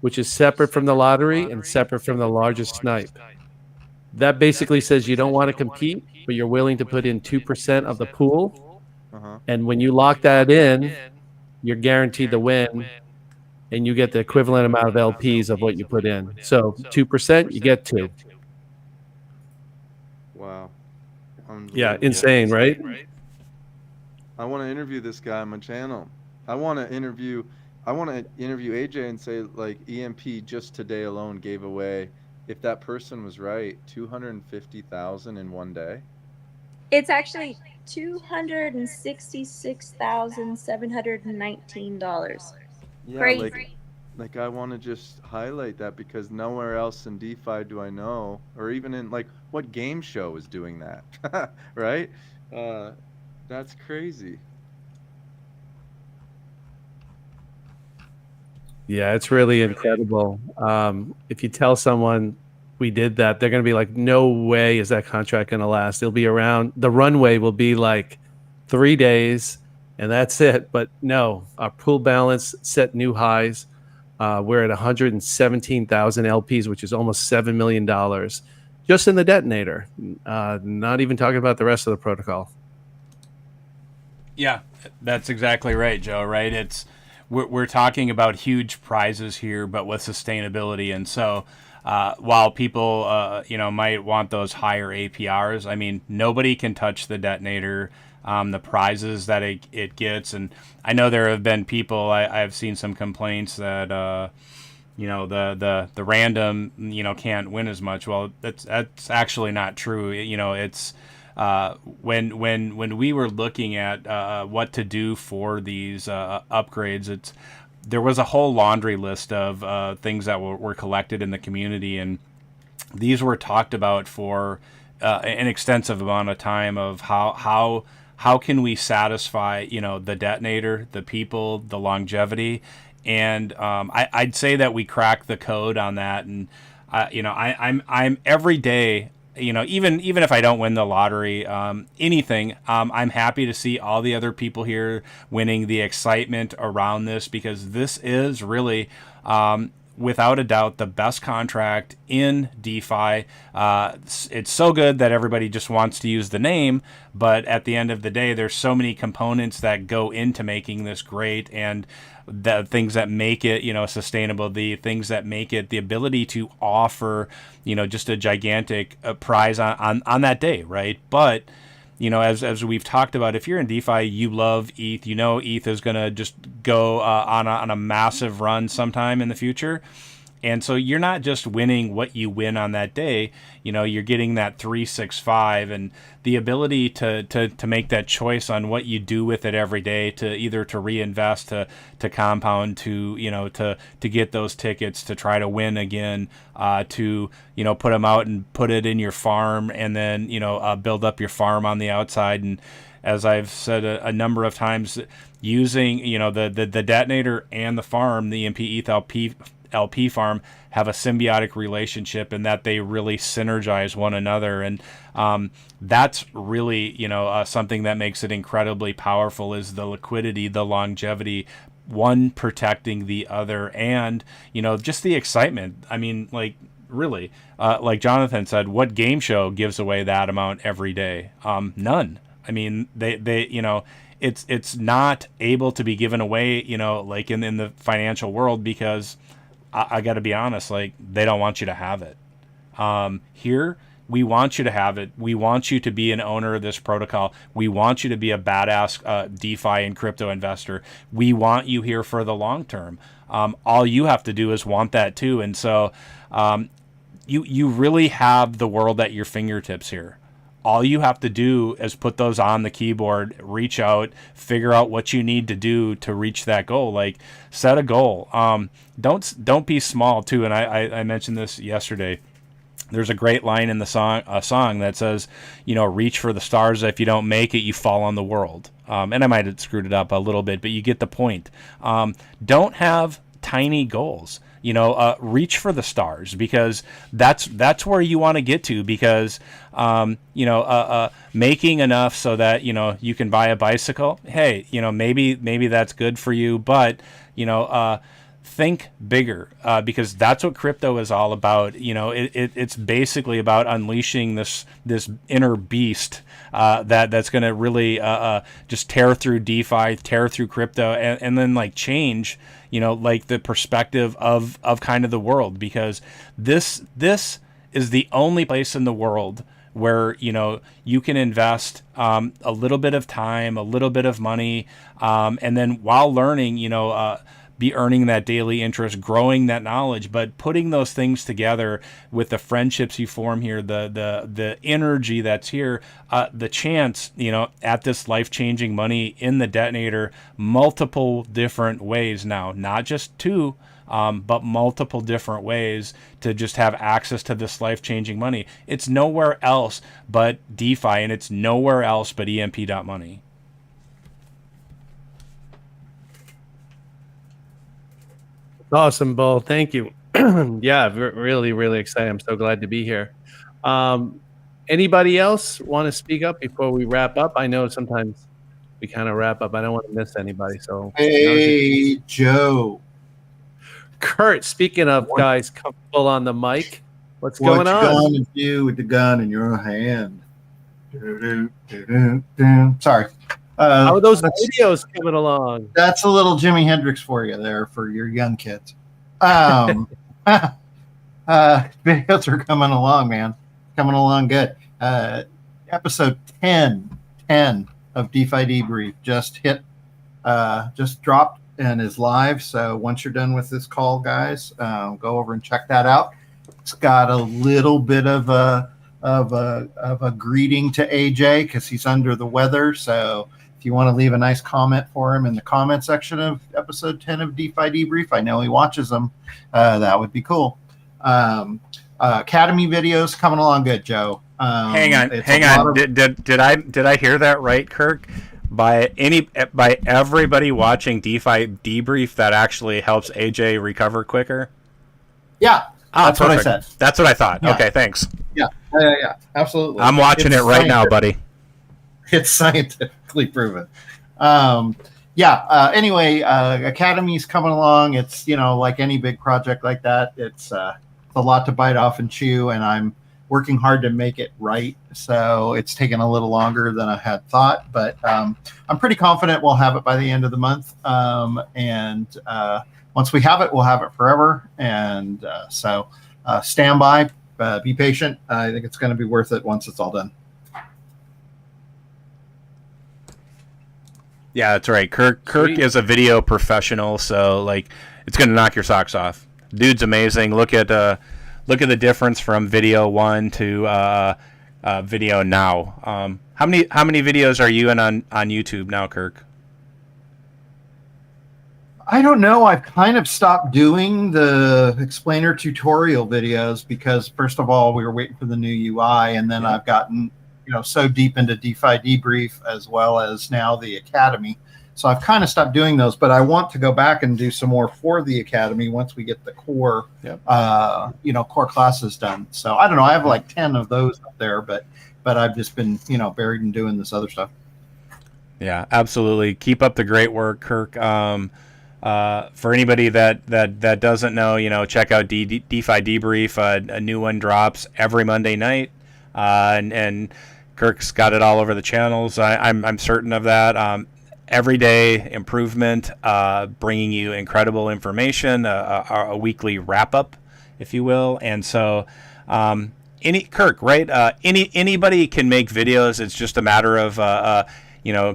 which is separate from the lottery and separate from the largest snipe. That basically says you don't want to compete, but you're willing to put in 2% of the pool. And when you lock that in, you're guaranteed the win, and you get the equivalent amount of LPs of what you put in. So 2%, you get 2. Wow. Yeah, insane, right? I want to interview this guy on my channel. I want to interview AJ and say, like, EMP just today alone gave away, if that person was right, 250,000 in one day. It's actually $266,719. Yeah, Crazy. like I want to just highlight that because nowhere else in DeFi do I know, or even in like what game show is doing that, right? That's crazy. Yeah, it's really incredible. If you tell someone we did that, they're going to be like, no way is that contract going to last. It'll be around, the runway will be like 3 days and that's it. But no, our pool balance set new highs. We're at 117,000 LPs, which is almost $7 million just in the detonator. Not even talking about the rest of the protocol. Yeah, that's exactly right, Joe, right? We're talking about huge prizes here, but with sustainability. And so while people, might want those higher APRs, I mean, nobody can touch the Detonator, the prizes that it gets. And I know there have been people, I've seen some complaints that, the random, can't win as much. Well, that's actually not true. It's, when we were looking at what to do for these upgrades, there was a whole laundry list of things that were collected in the community, and these were talked about for an extensive amount of time of how can we satisfy the Detonator, the people, the longevity, and I'd say that we cracked the code on that, and I'm every day. Even if I don't win the lottery, anything, I'm happy to see all the other people here winning, the excitement around this, because this is really, without a doubt, the best contract in DeFi. It's so good that everybody just wants to use the name, but at the end of the day, there's so many components that go into making this great, and the things that make it, sustainable, the things that make it the ability to offer, just a gigantic prize on that day, right? But, as we've talked about, if you're in DeFi, you love ETH, ETH is going to just go on a massive run sometime in the future. And so you're not just winning what you win on that day, you're getting that 365, and the ability to make that choice on what you do with it every day, to either to reinvest, to compound, to get those tickets, to try to win again, to, put them out and put it in your farm, and then, build up your farm on the outside. And as I've said a number of times, using, the Detonator and the farm, the EMP ETH LP farm, have a symbiotic relationship, and that they really synergize one another. And that's really, something that makes it incredibly powerful, is the liquidity, the longevity, one protecting the other, and, just the excitement. I mean, like, really, like Jonathan said, what game show gives away that amount every day? None. I mean, they it's not able to be given away, like in the financial world, because I got to be honest, like, they don't want you to have it. Here, we want you to have it. We want you to be an owner of this protocol. We want you to be a badass DeFi and crypto investor. We want you here for the long term. All you have to do is want that too. And so you really have the world at your fingertips here. All you have to do is put those on the keyboard, reach out, figure out what you need to do to reach that goal. Like, set a goal. Don't be small too. And I mentioned this yesterday. There's a great line in the song that says, reach for the stars. If you don't make it, you fall on the world. And I might have screwed it up a little bit, but you get the point. Don't have tiny goals. Reach for the stars, because that's where you want to get to, because, making enough so that, you can buy a bicycle. Hey, maybe that's good for you, but, think bigger, because that's what crypto is all about. It's basically about unleashing this inner beast that's going to really just tear through DeFi, tear through crypto, and then like change, like the perspective of kind of the world, because this is the only place in the world where you can invest a little bit of time, a little bit of money, and then while learning, be earning that daily interest, growing that knowledge, but putting those things together with the friendships you form here, the energy that's here, the chance, at this life-changing money in the Detonator, multiple different ways now, not just two, but multiple different ways to just have access to this life-changing money. It's nowhere else but DeFi, and it's nowhere else but EMP.Money. Awesome, Bull. Thank you. Yeah, really, really excited. I'm so glad to be here. Anybody else want to speak up before we wrap up? I know sometimes we kind of wrap up. I don't want to miss anybody. So, hey, Joe. Kurt, speaking of guys comfortable on the mic, what's going on? What you gonna do with the gun in your hand? Sorry. How are those videos coming along? That's a little Jimi Hendrix for you there for your young kids. Videos are coming along, man. Coming along good. Episode 10 of Defi Debrief just dropped and is live. So once you're done with this call, guys, go over and check that out. It's got a little bit of a greeting to AJ because he's under the weather. So if you want to leave a nice comment for him in the comment section of episode 10 of DeFi Debrief, I know he watches them. That would be cool. Academy videos coming along good, Joe. Hang on. Did I hear that right, Kirk? By everybody watching DeFi Debrief, that actually helps AJ recover quicker. Yeah, that's what I said. That's what I thought. Yeah. Okay, thanks. Yeah, absolutely. I'm watching it right now, buddy. It's scientifically proven. Anyway, Academy's coming along. It's, like any big project like that, it's a lot to bite off and chew, and I'm working hard to make it right. So it's taken a little longer than I had thought, but I'm pretty confident we'll have it by the end of the month. Once we have it, we'll have it forever. And so stand by, be patient. I think it's going to be worth it once it's all done. Yeah, that's right. Kirk is a video professional, so it's going to knock your socks off. Dude's amazing. Look at the difference from video 1 to video now. How many videos are you in on YouTube now, Kirk? I don't know. I've kind of stopped doing the explainer tutorial videos because, first of all, we were waiting for the new UI, and then I've gotten so deep into DeFi Debrief as well as now the Academy. So I've kind of stopped doing those, but I want to go back and do some more for the Academy once we get the core, core classes done. So I don't know. I have like 10 of those up there, but I've just been, buried in doing this other stuff. Yeah, absolutely. Keep up the great work, Kirk. For anybody that doesn't know, check out DeFi Debrief. A new one drops every Monday night, and Kirk's got it all over the channels. I'm certain of that. Everyday improvement, bringing you incredible information, a weekly wrap up, if you will. And so, Kirk, right? Anybody can make videos. It's just a matter of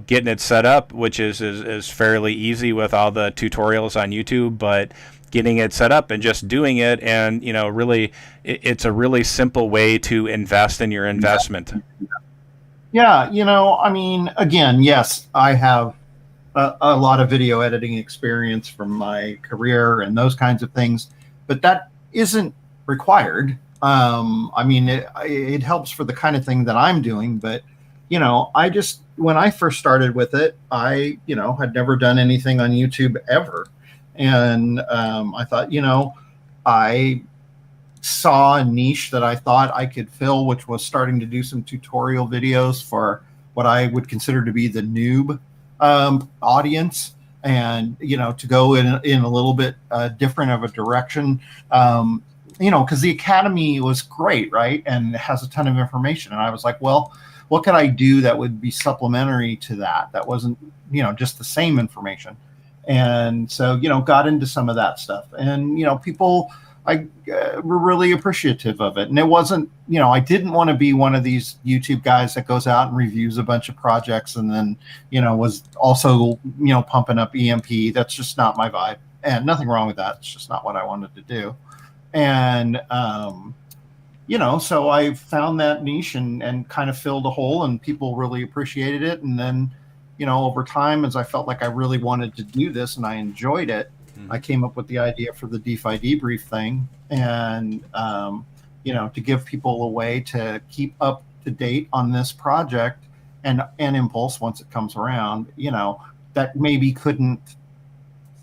getting it set up, which is fairly easy with all the tutorials on YouTube, but getting it set up and just doing it, and really, it's a really simple way to invest in your investment. Yeah, again, yes, I have a lot of video editing experience from my career and those kinds of things, but that isn't required. It helps for the kind of thing that I'm doing, but when I first started with it, I had never done anything on YouTube ever, and I thought, I saw a niche that I thought I could fill, which was starting to do some tutorial videos for what I would consider to be the noob audience, and to go in a little bit different of a direction, because the Academy was great, right, and it has a ton of information, and I was like, well, what could I do that would be supplementary to that wasn't just the same information? And so got into some of that stuff, and people were really appreciative of it. And it wasn't, I didn't want to be one of these YouTube guys that goes out and reviews a bunch of projects and then, was also, pumping up EMP. That's just not my vibe, and nothing wrong with that. It's just not what I wanted to do. And, so I found that niche and kind of filled a hole, and people really appreciated it. And then, over time, as I felt like I really wanted to do this and I enjoyed it, I came up with the idea for the DeFi Debrief thing, and to give people a way to keep up to date on this project and Impulse once it comes around, that maybe couldn't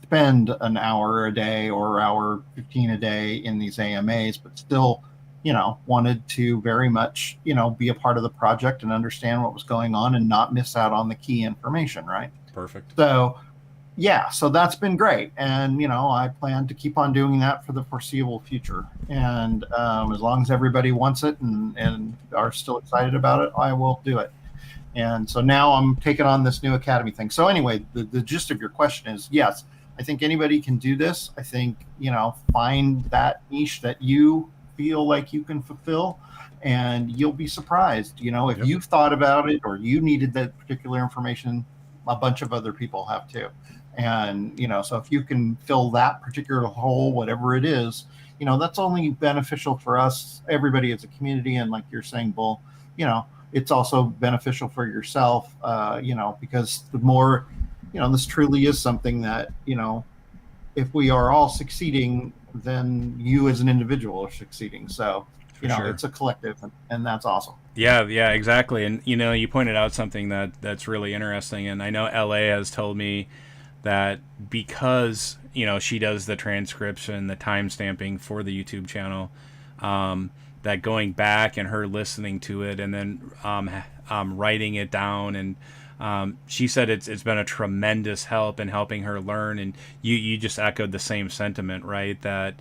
spend an hour a day or hour 15 a day in these AMAs, but still, wanted to very much, be a part of the project and understand what was going on and not miss out on the key information, right? Perfect. So yeah, so that's been great. And, I plan to keep on doing that for the foreseeable future. And as long as everybody wants it and are still excited about it, I will do it. And so now I'm taking on this new Academy thing. So anyway, the gist of your question is, yes, I think anybody can do this. I think, find that niche that you feel like you can fulfill, and you'll be surprised. You know, if Yep. you've thought about it or you needed that particular information, a bunch of other people have too. And, you know, so if you can fill that particular hole, whatever it is, you know, that's only beneficial for us, everybody as a community. And like you're saying, Bull, you know, it's also beneficial for yourself, you know, because the more, you know, this truly is something that, you know, if we are all succeeding, then you as an individual are succeeding. So, you know, sure. it's a collective, and that's awesome. Yeah, exactly. And you know, you pointed out something that's really interesting. And I know LA has told me that because, you know, she does the transcription, the timestamping for the YouTube channel, that going back and her listening to it and then writing it down, and she said it's been a tremendous help in helping her learn. And you just echoed the same sentiment, right? That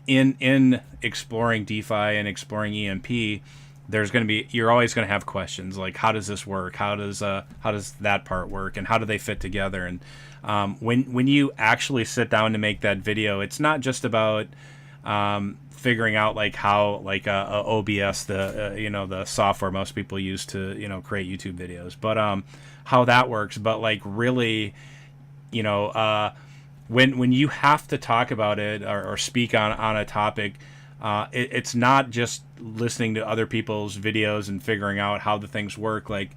in exploring DeFi and exploring EMP, you're always going to have questions like, how does this work? How does that part work? And how do they fit together? And when you actually sit down to make that video, it's not just about figuring out like how like OBS, the software most people use to, you know, create YouTube videos, but how that works. But like really, you know, when you have to talk about it or speak on a topic, it's not just listening to other people's videos and figuring out how the things work. Like,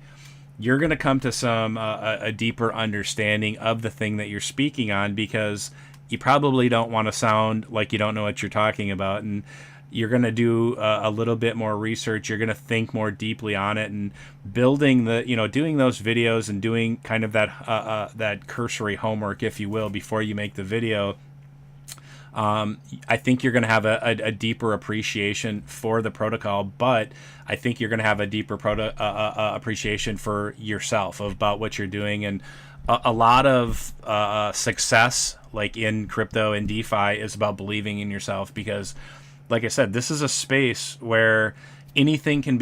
you're going to come to some a deeper understanding of the thing that you're speaking on, because you probably don't want to sound like you don't know what you're talking about, and you're going to do a little bit more research. You're going to think more deeply on it, and doing those videos and doing kind of that cursory homework, if you will, before you make the video. I think you're going to have a deeper appreciation for the protocol, but I think you're going to have a deeper appreciation for yourself about what you're doing. And a lot of success, like in crypto and DeFi, is about believing in yourself, because, like I said, this is a space where anything can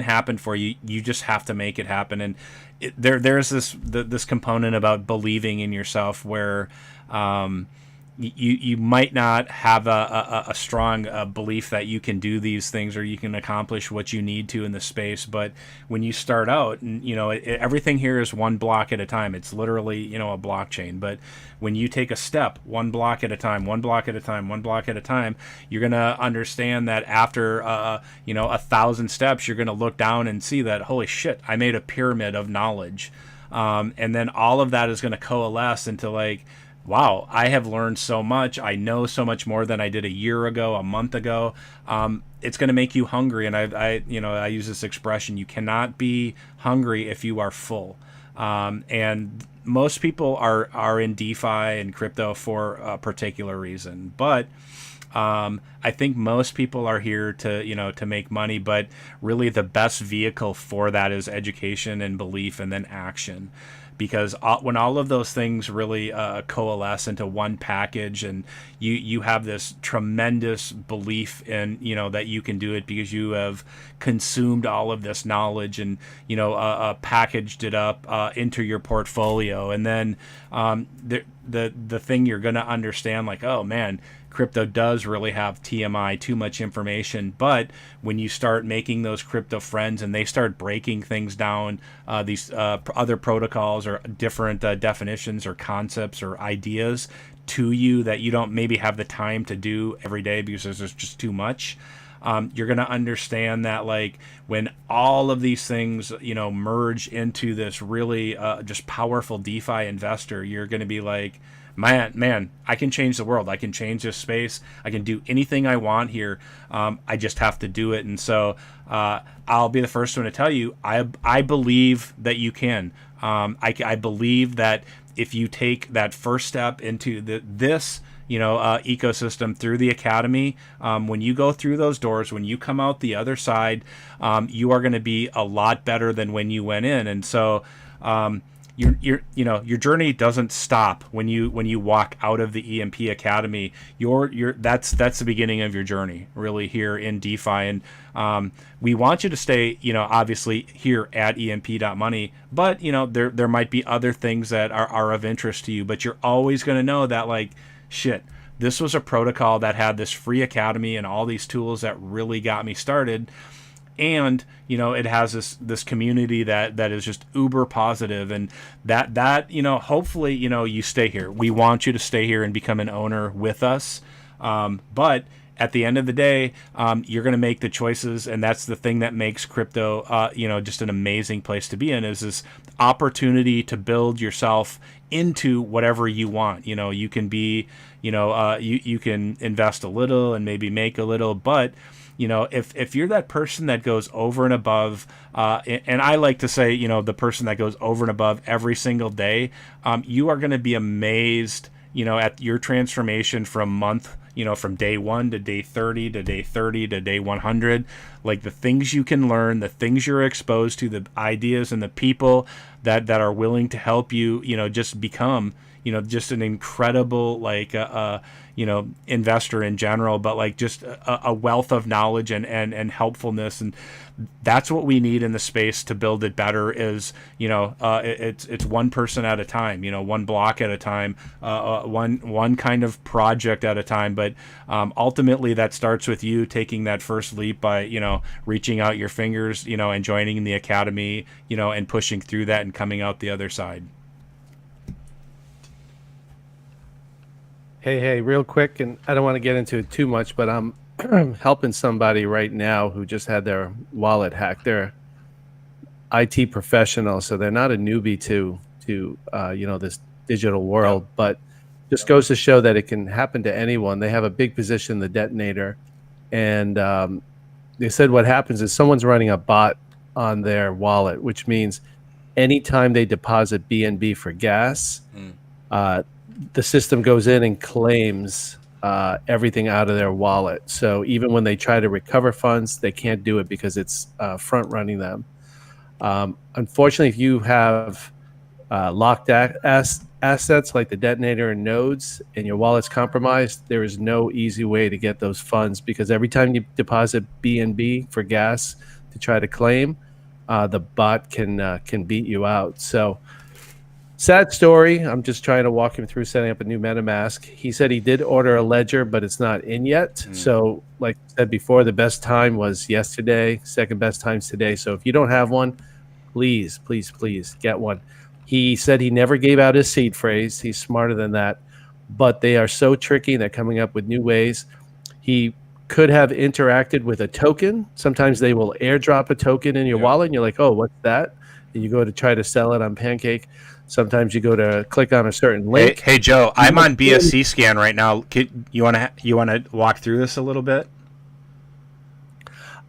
happen for you. You just have to make it happen. And there's this component about believing in yourself where you might not have a strong belief that you can do these things or you can accomplish what you need to in the space. But when you start out, and you know, everything here is one block at a time. It's literally, you know, a blockchain. But when you take a step, one block at a time, one block at a time, one block at a time, you're going to understand that after 1,000 steps, you're going to look down and see that, holy shit, I made a pyramid of knowledge. And then all of that is going to coalesce into like, wow, I have learned so much. I know so much more than I did a year ago, a month ago. It's going to make you hungry. And I use this expression: you cannot be hungry if you are full. And most people are in DeFi and crypto for a particular reason. But I think most people are here to make money. But really, the best vehicle for that is education and belief, and then action. Because when all of those things really coalesce into one package, and you have this tremendous belief in, you know, that you can do it because you have consumed all of this knowledge and, you know, packaged it up into your portfolio. And then the thing you're going to understand, like, oh man, crypto does really have TMI, too much information. But when you start making those crypto friends and they start breaking things down, these other protocols or different definitions or concepts or ideas to you that you don't maybe have the time to do every day because there's just too much, you're going to understand that, like, when all of these things, you know, merge into this really just powerful DeFi investor, you're going to be like, man, I can change the world. I can change this space. I can do anything I want here. I just have to do it. And so I'll be the first one to tell you, I believe that you can. I believe that if you take that first step into this ecosystem through the academy, when you go through those doors, when you come out the other side, you are going to be a lot better than when you went in. And so your journey doesn't stop when you walk out of the EMP Academy. That's the beginning of your journey, really, here in DeFi. And we want you to stay, obviously here at EMP.Money, but there might be other things that are of interest to you. But you're always going to know that, like, shit, this was a protocol that had this free academy and all these tools that really got me started. And, you know, it has this community that is just uber positive, and that, you know, hopefully, you know, you stay here. We want you to stay here and become an owner with us. But at the end of the day, you're going to make the choices, and that's the thing that makes crypto, you know, just an amazing place to be in, is this opportunity to build yourself into whatever you want. You know, you can be, you know, you can invest a little and maybe make a little, but you know, if you're that person that goes over and above, and I like to say, you know, the person that goes over and above every single day, you are going to be amazed, you know, at your transformation from from day 1 to day 30 to day 30 to day 100. Like the things you can learn, the things you're exposed to, the ideas and the people that are willing to help you, you know, just become, you know, just an incredible, like, you know, investor in general, but like just a wealth of knowledge and helpfulness. And that's what we need in the space to build it better is, you know, it's one person at a time, you know, one block at a time, one kind of project at a time. But ultimately that starts with you taking that first leap by, you know, reaching out your fingers, you know, and joining the academy, you know, and pushing through that and coming out the other side. Hey, real quick, and I don't want to get into it too much, but I'm helping somebody right now who just had their wallet hacked. They're IT professional, so they're not a newbie to you know, this digital world, but just goes to show that it can happen to anyone. They have a big position in the Detonator, and they said what happens is someone's running a bot on their wallet, which means anytime they deposit BNB for gas, the system goes in and claims everything out of their wallet. So even when they try to recover funds, they can't do it because it's front running them. Unfortunately, if you have locked assets like the Detonator and nodes and your wallet's compromised, there is no easy way to get those funds, because every time you deposit BNB for gas to try to claim, the bot can beat you out. So sad story. I'm just trying to walk him through setting up a new MetaMask. He said he did order a ledger, but it's not in yet. So like I said before, the best time was yesterday, second best time's today. So if you don't have one, please get one. He said he never gave out his seed phrase. He's smarter than that, but they are so tricky. They're coming up with new ways. He could have interacted with a token. Sometimes they will airdrop a token in your wallet and you're like, oh, what's that? And you go to try to sell it on Pancake. Sometimes you go to click on a certain link. Hey Joe, I'm on BSC scan right now. You want to walk through this a little bit?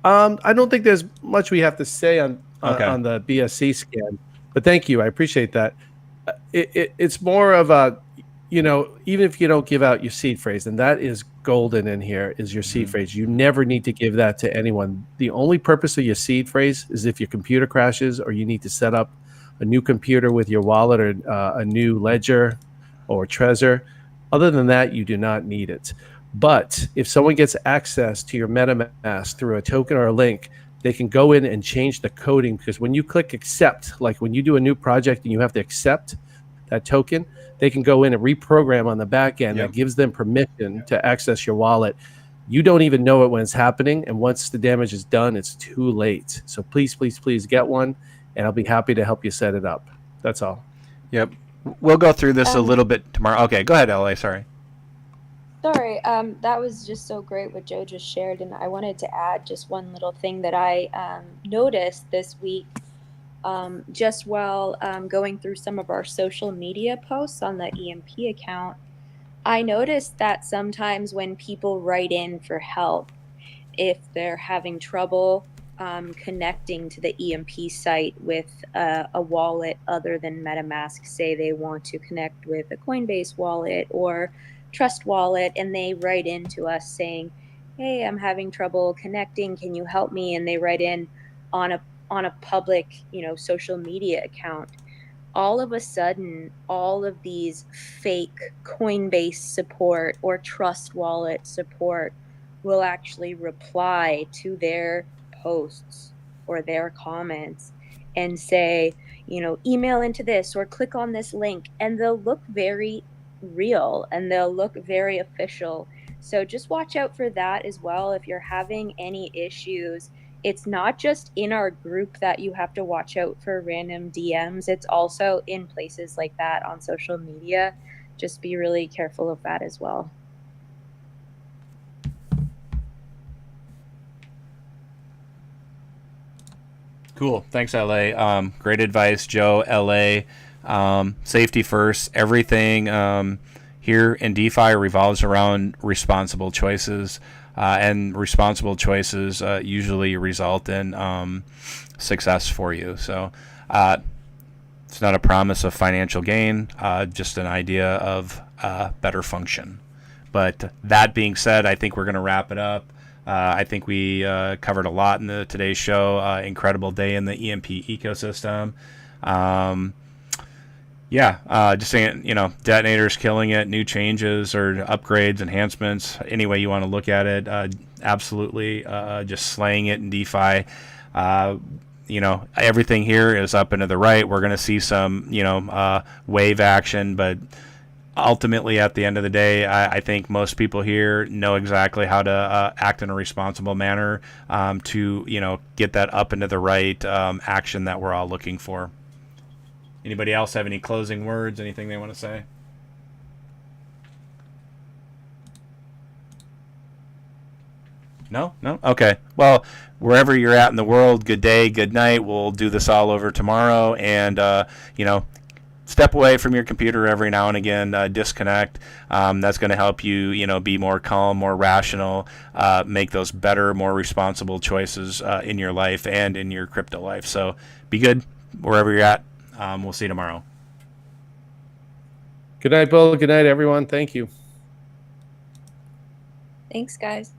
I don't think there's much we have to say on the BSC scan, but thank you. I appreciate that. It's more of a, you know, even if you don't give out your seed phrase, and that is golden in here, is your seed phrase. You never need to give that to anyone. The only purpose of your seed phrase is if your computer crashes or you need to set up a new computer with your wallet or a new ledger or Trezor. Other than that, you do not need it. But if someone gets access to your MetaMask through a token or a link, they can go in and change the coding, because when you click accept, like when you do a new project and you have to accept that token, they can go in and reprogram on the back end that gives them permission to access your wallet. You don't even know it when it's happening. And once the damage is done, it's too late. So please get one, and I'll be happy to help you set it up. That's all. Yep. We'll go through this a little bit tomorrow. Okay, go ahead, LA. Sorry. That was just so great what Joe just shared, and I wanted to add just one little thing that I noticed this week, just while going through some of our social media posts on the EMP account. I noticed that sometimes when people write in for help, if they're having trouble connecting to the EMP site with a wallet other than MetaMask, say they want to connect with a Coinbase wallet or Trust Wallet, and they write in to us saying, hey, I'm having trouble connecting, can you help me? And they write in on a public, you know, social media account. All of a sudden, all of these fake Coinbase support or Trust Wallet support will actually reply to their posts or their comments and say, you know, email into this or click on this link, and they'll look very real and they'll look very official. So just watch out for that as well. If you're having any issues, it's not just in our group that you have to watch out for random DMs. It's also in places like that on social media. Just be really careful of that as well. Cool. Thanks, LA. Great advice, Joe. LA. Safety first. Everything here in DeFi revolves around responsible choices, and responsible choices usually result in success for you. So it's not a promise of financial gain, just an idea of better function. But that being said, I think we're going to wrap it up. I think we covered a lot in today's show. Incredible day in the EMP ecosystem. Just saying, Detonator's killing it. New changes or upgrades, enhancements, any way you want to look at it. Absolutely just slaying it in DeFi. Everything here is up and to the right. We're going to see some, wave action, but ultimately, at the end of the day, I think most people here know exactly how to act in a responsible manner to, get that up and to the right action that we're all looking for. Anybody else have any closing words, anything they want to say? No? Okay. Well, wherever you're at in the world, good day, good night. We'll do this all over tomorrow. And, step away from your computer every now and again, disconnect. That's going to help you, be more calm, more rational, make those better, more responsible choices in your life and in your crypto life. So be good wherever you're at. We'll see you tomorrow. Good night, Bull. Good night, everyone. Thank you. Thanks, guys.